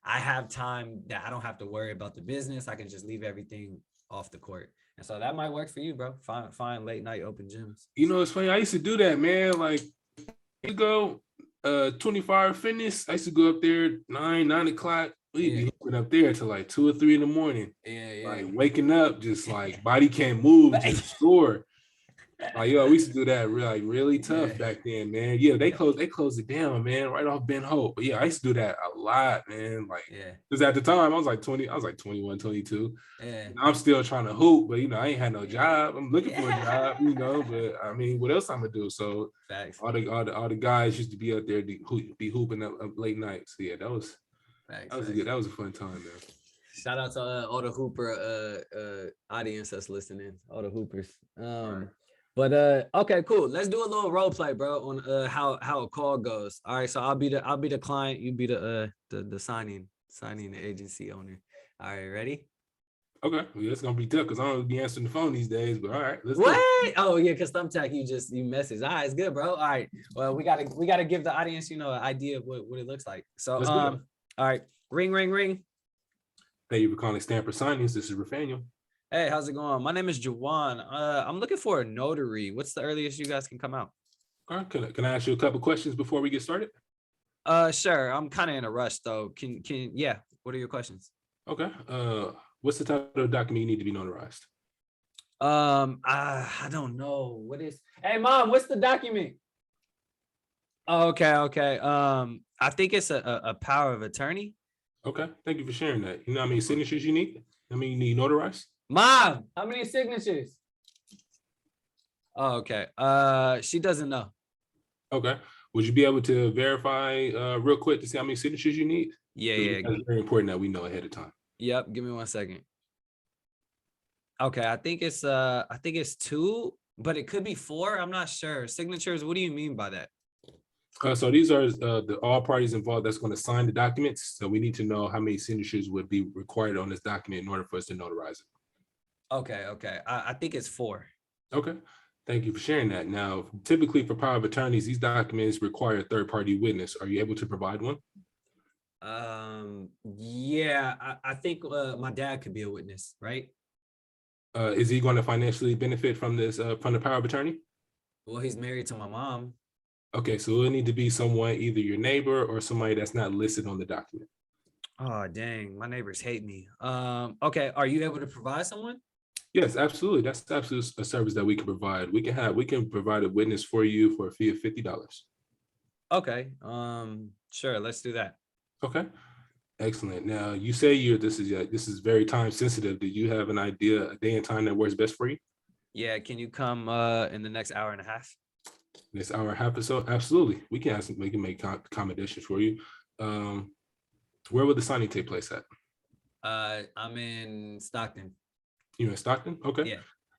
I have time that I don't have to worry about the business. I can just leave everything off the court. And so that might work for you, bro. Find late night open gyms. It's funny. I used to do that, man. Like, you go 24-hour fitness. I used to go up there 9 o'clock. We'd be hooping up there till like 2 or 3 in the morning. Yeah. Like waking up, just like body can't move, just score. Like, we used to do that really tough back then, man. Yeah, they closed it down, man, right off Ben Hope. But yeah, I used to do that a lot, man. Like, because at the time I was like 21, 22. Yeah. I'm still trying to hoop, but I ain't had no job. I'm looking for a job, but I mean, what else I'm gonna do? So all the guys used to be out there be hooping up late nights. So yeah, that was a fun time, man. Shout out to all the Hooper audience that's listening, all the Hoopers. But okay, cool. Let's do a little role play, bro, on how a call goes. All right, so I'll be the client, you be the signing agency owner. All right, ready? Okay, well, it's gonna be tough because I don't be answering the phone these days. But all right, let's go. Oh yeah, because Thumbtack you message. All right, it's good, bro. All right, well we gotta give the audience an idea of what it looks like. So all right, ring. Thank you for calling Stamper Signings. This is Rafaniel. Hey, how's it going? My name is Juwan. I'm looking for a notary. What's the earliest you guys can come out? All right, can I ask you a couple questions before we get started? Sure. I'm kind of in a rush though. What are your questions? Okay. What's the type of document you need to be notarized? I don't know. What is? Hey, Mom, what's the document? Okay. I think it's a power of attorney. Okay. Thank you for sharing that. You know how many signatures you need? How many you need notarized? Mom, how many signatures? Oh, okay. She doesn't know. Okay. Would you be able to verify real quick to see how many signatures you need? Yeah. It's very important that we know ahead of time. Yep. Give me 1 second. Okay. I think it's 2, but it could be 4. I'm not sure. Signatures. What do you mean by that? So these are all parties involved that's going to sign the documents. So we need to know how many signatures would be required on this document in order for us to notarize it. Okay. I think it's 4. Okay. Thank you for sharing that. Now, typically for power of attorneys, these documents require a third-party witness. Are you able to provide one? Yeah, I think my dad could be a witness, right? Is he going to financially benefit from this, from the power of attorney? Well, he's married to my mom. Okay, so it'll need to be someone, either your neighbor or somebody that's not listed on the document. Oh, dang, my neighbors hate me. Okay, are you able to provide someone? Yes, absolutely. That's absolutely a service that we can provide. We can provide a witness for you for a fee of $50. Okay, sure, let's do that. Okay, excellent. Now you say this is very time sensitive. Do you have an idea, a day and time that works best for you? Yeah, can you come in the next hour and a half? Next hour and a half or so? Absolutely. We can make accommodations for you. Where will the signing take place at? I'm in Stockton. You're in Stockton? Okay.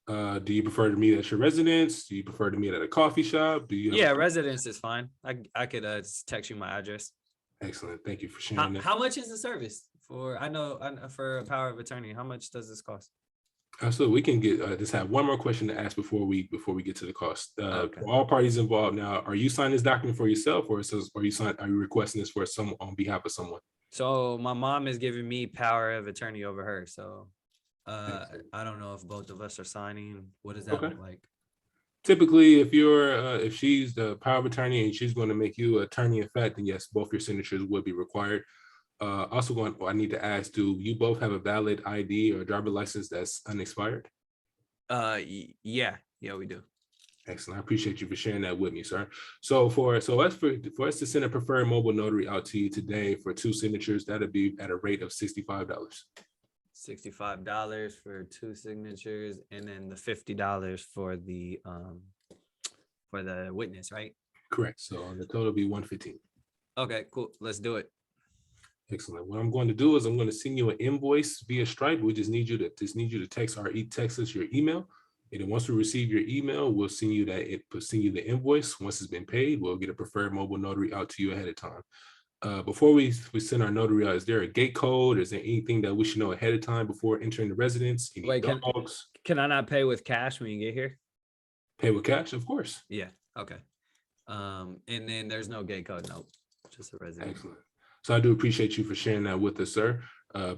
Yeah. Do you prefer to meet at your residence? Do you prefer to meet at a coffee shop? Residence is fine. I could text you my address. Excellent. Thank you for sharing that. How much is the service for a power of attorney? How much does this cost? So we can get just have one more question to ask before we get to the cost. Okay. For all parties involved now, are you signing this document for yourself, or are you requesting this for someone on behalf of someone? So my mom is giving me power of attorney over her. So I don't know if both of us are signing. What does that look like? Typically, if she's the power of attorney and she's going to make you attorney in fact, then yes, both your signatures would be required. I need to ask, do you both have a valid ID or driver license that's unexpired? Yeah, we do. Excellent. I appreciate you for sharing that with me, sir. So for us to send a preferred mobile notary out to you today for 2 signatures, that'd be at a rate of $65. $65 for 2 signatures, and then the $50 for the witness, right? Correct. So the total will be $115. Okay, cool. Let's do it. Excellent. What I'm going to do is I'm going to send you an invoice via Stripe. We just need you to text us your email. And then once we receive your email, we'll send you the invoice. Once it's been paid, we'll get a preferred mobile notary out to you ahead of time. Before we send our notary out, is there a gate code? Is there anything that we should know ahead of time before entering the residence? Wait, can I not pay with cash when you get here? Pay with cash, of course. Yeah. Okay. And then there's no gate code. Nope. Just a resident. Excellent. So I do appreciate you for sharing that with us, sir.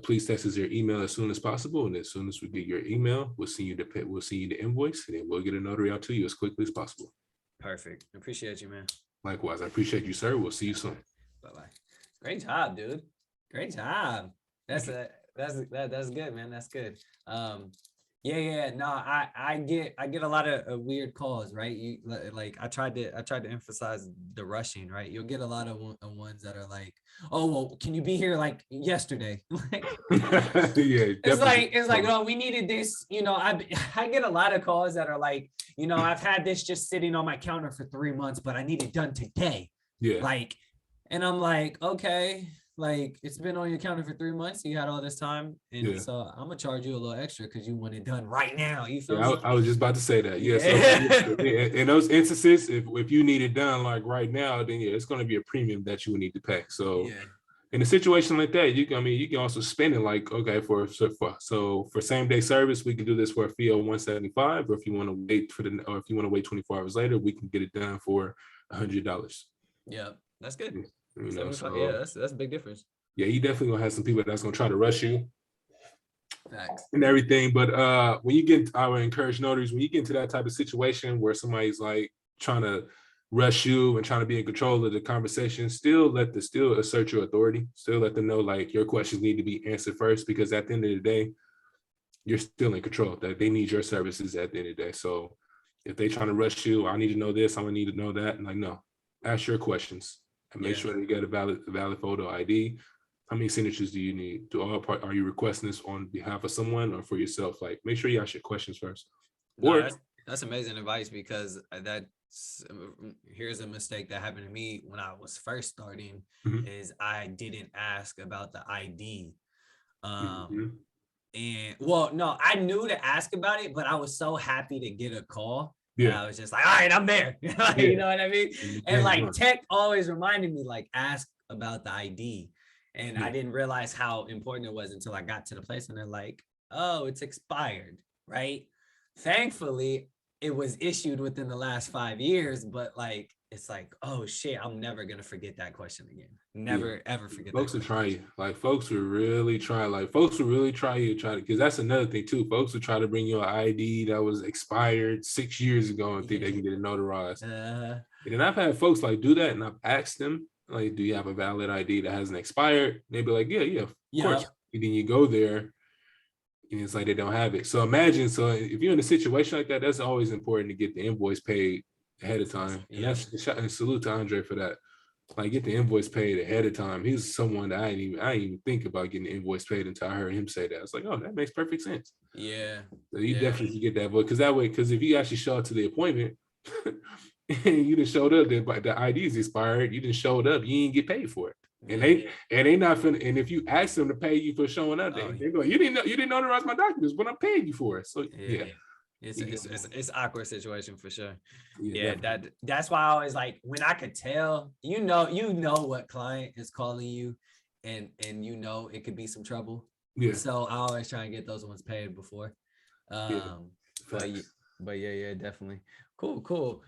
Please text us your email as soon as possible, and as soon as we get your email, we'll send you the invoice, and then we'll get a notary out to you as quickly as possible. Perfect. Appreciate you, man. Likewise, I appreciate you, sir. We'll see you soon. Bye-bye. Great job, dude. Great job. That's good, man. That's good. No, I get a lot of weird calls, right? You like I tried to emphasize the rushing, right? You'll get a lot of ones that are like, oh well, can you be here like yesterday? Like, it's like, oh, we needed this. I get a lot of calls that are like, I've had this just sitting on my counter for 3 months, but I need it done today. Yeah. Like, and I'm like, okay. Like, it's been on your counter for 3 months. You had all this time, and so I'm gonna charge you a little extra because you want it done right now. You feel me? I was just about to say that. Yeah. So in those instances, if you need it done like right now, then it's going to be a premium that you would need to pay. So in a situation like that, you can also spend it like, okay, for same day service, we can do this for a fee of $175, or if you want to wait 24 hours later, we can get it done for $100. Yeah, that's good. That's a big difference. Yeah, you definitely gonna have some people that's gonna try to rush you. Facts. And everything. But when you get, I would encourage notaries, when you get into that type of situation where somebody's like trying to rush you and trying to be in control of the conversation, still assert your authority. Still let them know like your questions need to be answered first, because at the end of the day, you're still in control. That they need your services at the end of the day. So if they trying to rush you, I need to know this, I need to know that. And like, no, ask your questions. And make sure that you get a valid photo ID. How many signatures do you need? Are you requesting this on behalf of someone or for yourself? Like, make sure you ask your questions first. That's amazing advice, because here's a mistake that happened to me when I was first starting. Is I didn't ask about the ID. And well, no, I knew to ask about it, but I was so happy to get a call. Yeah, I was just like, all right, I'm there. You know what I mean? And like tech always reminded me, like, ask about the ID. And I didn't realize how important it was until I got to the place and they're like, oh, it's expired, right? Thankfully, it was issued within the last 5 years, but like, it's like, oh shit, I'm never gonna forget that question again. Never ever forget. Folks will try you. Like, folks will really try. Like, folks will really try you. Because that's another thing too. Folks will try to bring you an ID that was expired 6 years ago and think they can get it notarized. And then I've had folks like do that, and I've asked them like, "Do you have a valid ID that hasn't expired?" They'd be like, "Yeah, of course." And then you go there, and it's like they don't have it. So imagine. So if you're in a situation like that, that's always important to get the invoice paid ahead of time. And that's a shout and salute to Andre for that. Like, get the invoice paid ahead of time. He's someone that I didn't even think about getting the invoice paid until I heard him say that. It's like, oh, that makes perfect sense. Yeah. So you definitely get that vote, because if you actually show up to the appointment and you just showed up, the ID is expired, you just showed up, you didn't get paid for it. And they not finna, and if you ask them to pay you for showing up, they go, you didn't notarize my documents, but I'm paying you for it. So It's an awkward situation for sure. That's why I always like, when I could tell, you know what client is calling you, and it could be some trouble. So I always try and get those ones paid before. But definitely. Cool.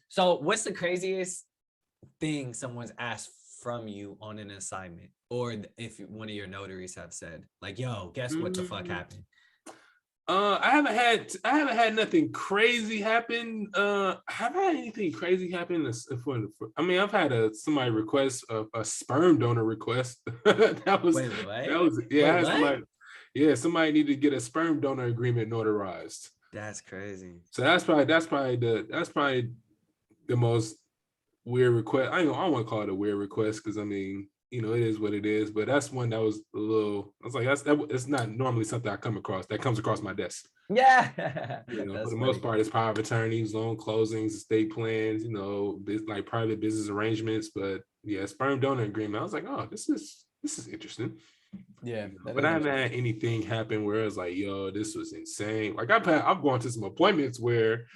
So what's the craziest thing someone's asked from you on an assignment, or if one of your notaries have said like, yo, guess what the fuck happened? I haven't had nothing crazy happen. Have I had anything crazy happen I mean, I've had somebody request a sperm donor request. that was Wait, what? yeah, Wait, I had what? somebody needed to get a sperm donor agreement notarized. That's crazy. So that's probably the most weird request. I don't want to call it a weird request because I mean, you know, it is what it is. But that's one that was a little. I was like, it's not normally something I come across that comes across my desk. Yeah, You know, for that's the funny. most part, it's power of attorneys, loan closings, estate plans, you know, like private business arrangements. But yeah, sperm donor agreement. I was like, oh, this is interesting. Yeah, But I haven't had anything happen where it's like, yo, this was insane. Like I've gone to some appointments where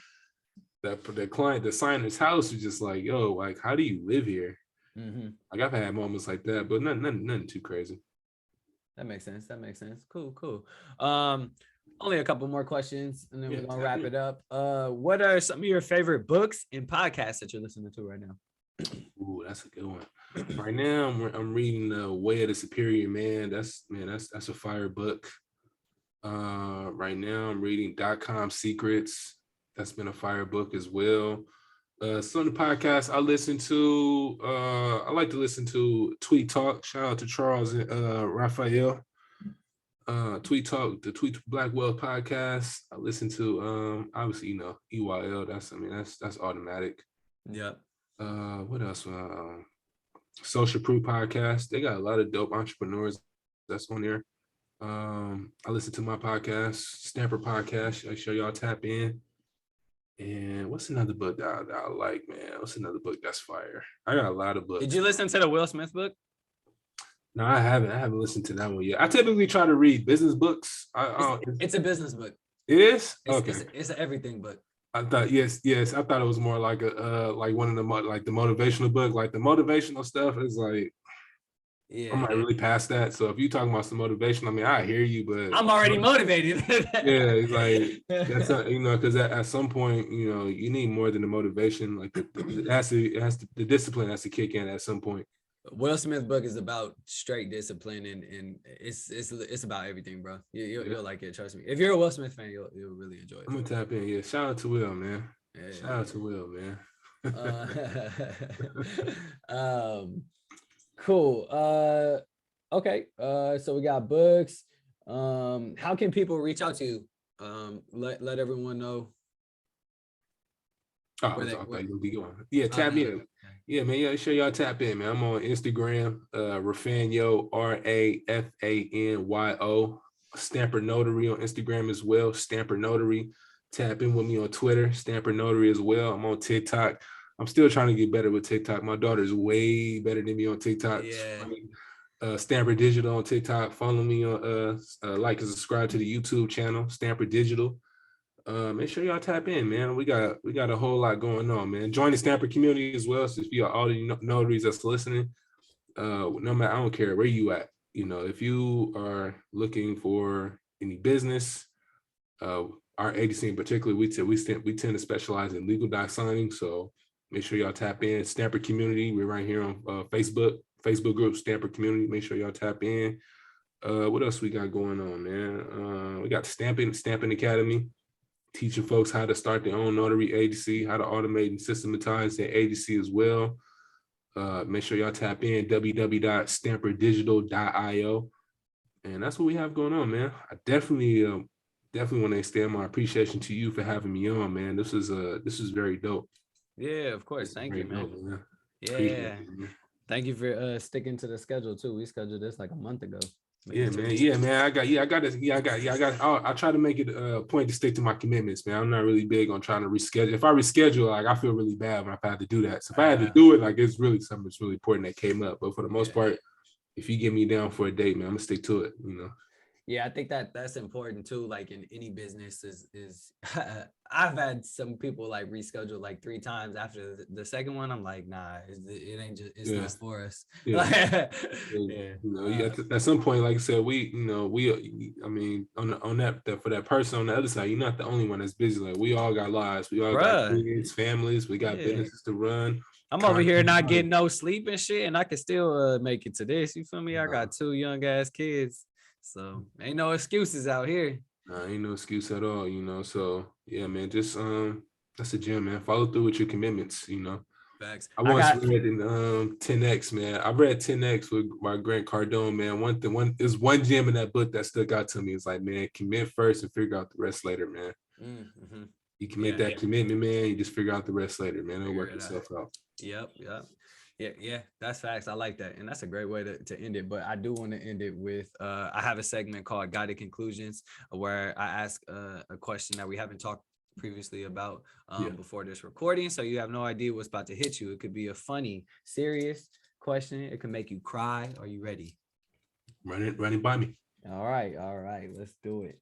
the client, the signer's house is just like, yo, like, how do you live here? Mm-hmm. Like I've had moments like that, but nothing too crazy. That makes sense. Cool. Only a couple more questions, and then we're gonna wrap it up. What are some of your favorite books and podcasts that you're listening to right now? Ooh, that's a good one. Right now, I'm reading Way of the Superior Man. That's a fire book. Right now, I'm reading .com Secrets. That's been a fire book as well. Some of the podcasts I listen to, I like to listen to Tweet Talk. Shout out to Charles and Raphael. Tweet Talk, the Tweet Black Wealth podcast. I listen to obviously, you know, EYL. That's automatic. Yep. What else? Social Proof podcast. They got a lot of dope entrepreneurs that's on there. I listen to my podcast, Stamper Podcast. I show y'all tap in. And what's another book that I like, man? What's another book that's fire? I got a lot of books. Did you listen to the Will Smith book? No, I haven't. I haven't listened to that one yet. I typically try to read business books. It's a business book. It is? Okay. It's an everything book. I thought yes. I thought it was more like like one of the like the motivational book. Like the motivational stuff is like, yeah, I'm not really past that. So if you're talking about some motivation, I mean, I hear you, but I'm already motivated. Yeah, it's like that's you know, because at some point, you know, you need more than the motivation. Like the discipline has to kick in at some point. Will Smith's book is about straight discipline, and it's about everything, bro. You'll like it. Trust me. If you're a Will Smith fan, you'll really enjoy it. I'm gonna tap in. Yeah, shout out to Will, man. Shout out to Will, man. Cool. Okay. So we got books. How can people reach out to you? Let everyone know. Yeah, tap in. Yeah, man. Yeah, sure y'all tap in, man. I'm on Instagram, Rafaniel, Rafanyo, Stamper Notary on Instagram as well. Stamper Notary. Tap in with me on Twitter, Stamper Notary as well. I'm on TikTok. I'm still trying to get better with TikTok. My daughter's way better than me on TikTok. Yeah. Stamper Digital on TikTok. Follow me on like and subscribe to the YouTube channel, Stamper Digital. Make sure y'all tap in, man. We got a whole lot going on, man. Join the Stamper community as well. So if you are all the notaries that's listening, no matter, I don't care where you at. You know, if you are looking for any business, our agency in particular, we tend to specialize in legal doc signing. So make sure y'all tap in. Stamper community. We're right here on Facebook group, Stamper community. Make sure y'all tap in. What else we got going on, man? We got Stamping Academy, teaching folks how to start their own notary agency, how to automate and systematize their agency as well. Make sure y'all tap in, www.stamperdigital.io. And that's what we have going on, man. I definitely want to extend my appreciation to you for having me on, man. This is very dope. Yeah, of course. Thank you, man. Yeah. Thank you for sticking to the schedule too. We scheduled this like a month ago. Yeah, man. I try to make it a point to stick to my commitments, man. I'm not really big on trying to reschedule. If I reschedule, like I feel really bad when I've had to do that. So if I had to do it, like it's really something that's really important that came up. But for the most part, if you get me down for a date, man, I'm gonna stick to it, you know. Yeah, I think that's important too. Like in any business is I've had some people like reschedule like 3 times. After the second one, I'm like, nah, it ain't just, it's not for us. Yeah. You know, at some point, like I said, I mean, on that for that person on the other side, you're not the only one that's busy. Like we all got lives, we all got kids, families, we got businesses to run. I'm over here not getting no sleep and shit, and I can still make it to this. You feel me? I got 2 young ass kids. So ain't no excuses out here. Ain't no excuse at all, So yeah, man, just that's a gem, man. Follow through with your commitments, Facts. I I once got read in 10X, man. I read 10X with my Grant Cardone, man. There's one gem in that book that stuck out to me. It's like, man, commit first and figure out the rest later, man. mm-hmm. You can make that commitment, man. You just figure out the rest later, man. It'll Figure work it itself out. Yep. Yeah, that's facts. I like that. And that's a great way to end it. But I do want to end it with I have a segment called Guided Conclusions where I ask a question that we haven't talked previously about before this recording. So you have no idea what's about to hit you. It could be a funny, serious question. It can make you cry. Are you ready? Run it by me. All right. Let's do it.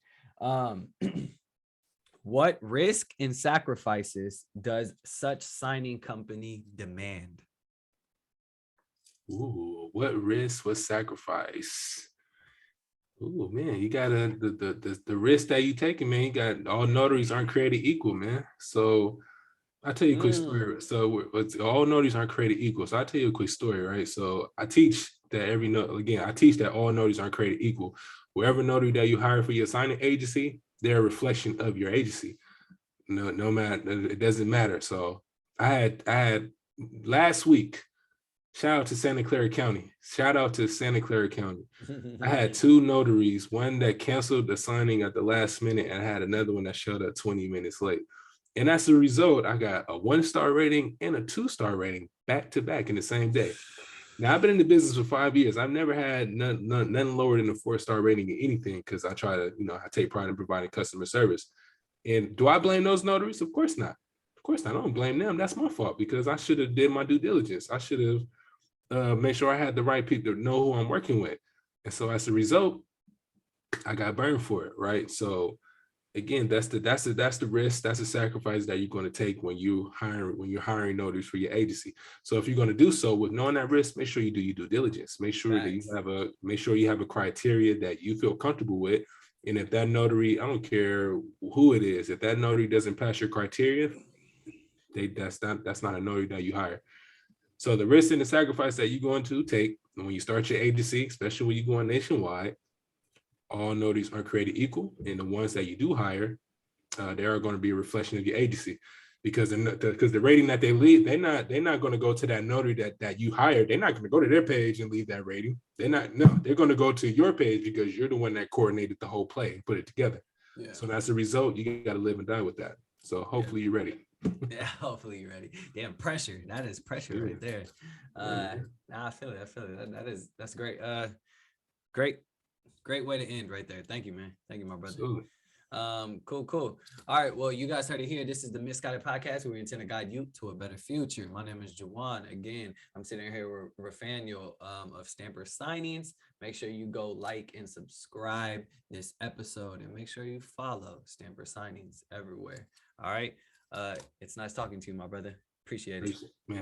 What risk and sacrifices does such signing company demand? Ooh, what risk, what sacrifice? Ooh, man, you gotta the risk that you taking, man. You got all notaries aren't created equal, man. So I'll tell you a quick story. So all notaries aren't created equal. So I'll tell you a quick story, right? So I teach that I teach that all notaries aren't created equal. Wherever notary that you hire for your signing agency, they're a reflection of your agency. No matter, it doesn't matter. So I had last week, shout out to Santa Clara County. I had two notaries, one that canceled the signing at the last minute, and I had another one that showed up 20 minutes late. And as a result, I got a 1-star rating and a 2-star rating back to back in the same day. Now, I've been in the business for 5 years. I've never had nothing lower than a 4-star rating in anything because I try to, I take pride in providing customer service. And do I blame those notaries? Of course not. Of course not. I don't blame them. That's my fault because I should have did my due diligence. I should have made sure I had the right people to know who I'm working with. And so as a result, I got burned for it, right? So again, that's the risk, that's the sacrifice that you're going to take when you're hiring notaries for your agency. So if you're going to do so with knowing that risk, make sure you do your due diligence. Make sure that you have a criteria that you feel comfortable with. And if that notary, I don't care who it is, if that notary doesn't pass your criteria, that's not a notary that you hire. So the risk and the sacrifice that you're going to take when you start your agency, especially when you're going nationwide, all notaries are created equal, and the ones that you do hire, they are going to be a reflection of your agency, because the rating that they leave, they're not going to go to that notary that you hired. They're not going to go to their page and leave that rating. They're going to go to your page because you're the one that coordinated the whole play and put it together. Yeah. So as a result, you got to live and die with that. So hopefully you're ready. Yeah, hopefully you're ready. Damn, pressure. That is pressure right there. I feel it. That's great. Great way to end right there. Thank you, man. Thank you, my brother. Absolutely. Cool. All right. Well, you guys heard it here. This is the Misguided Podcast, where we intend to guide you to a better future. My name is Juwan. Again, I'm sitting here with Rafaniel of Stamper Signings. Make sure you go like and subscribe this episode, and make sure you follow Stamper Signings everywhere. All right. It's nice talking to you, my brother. Appreciate it. Man.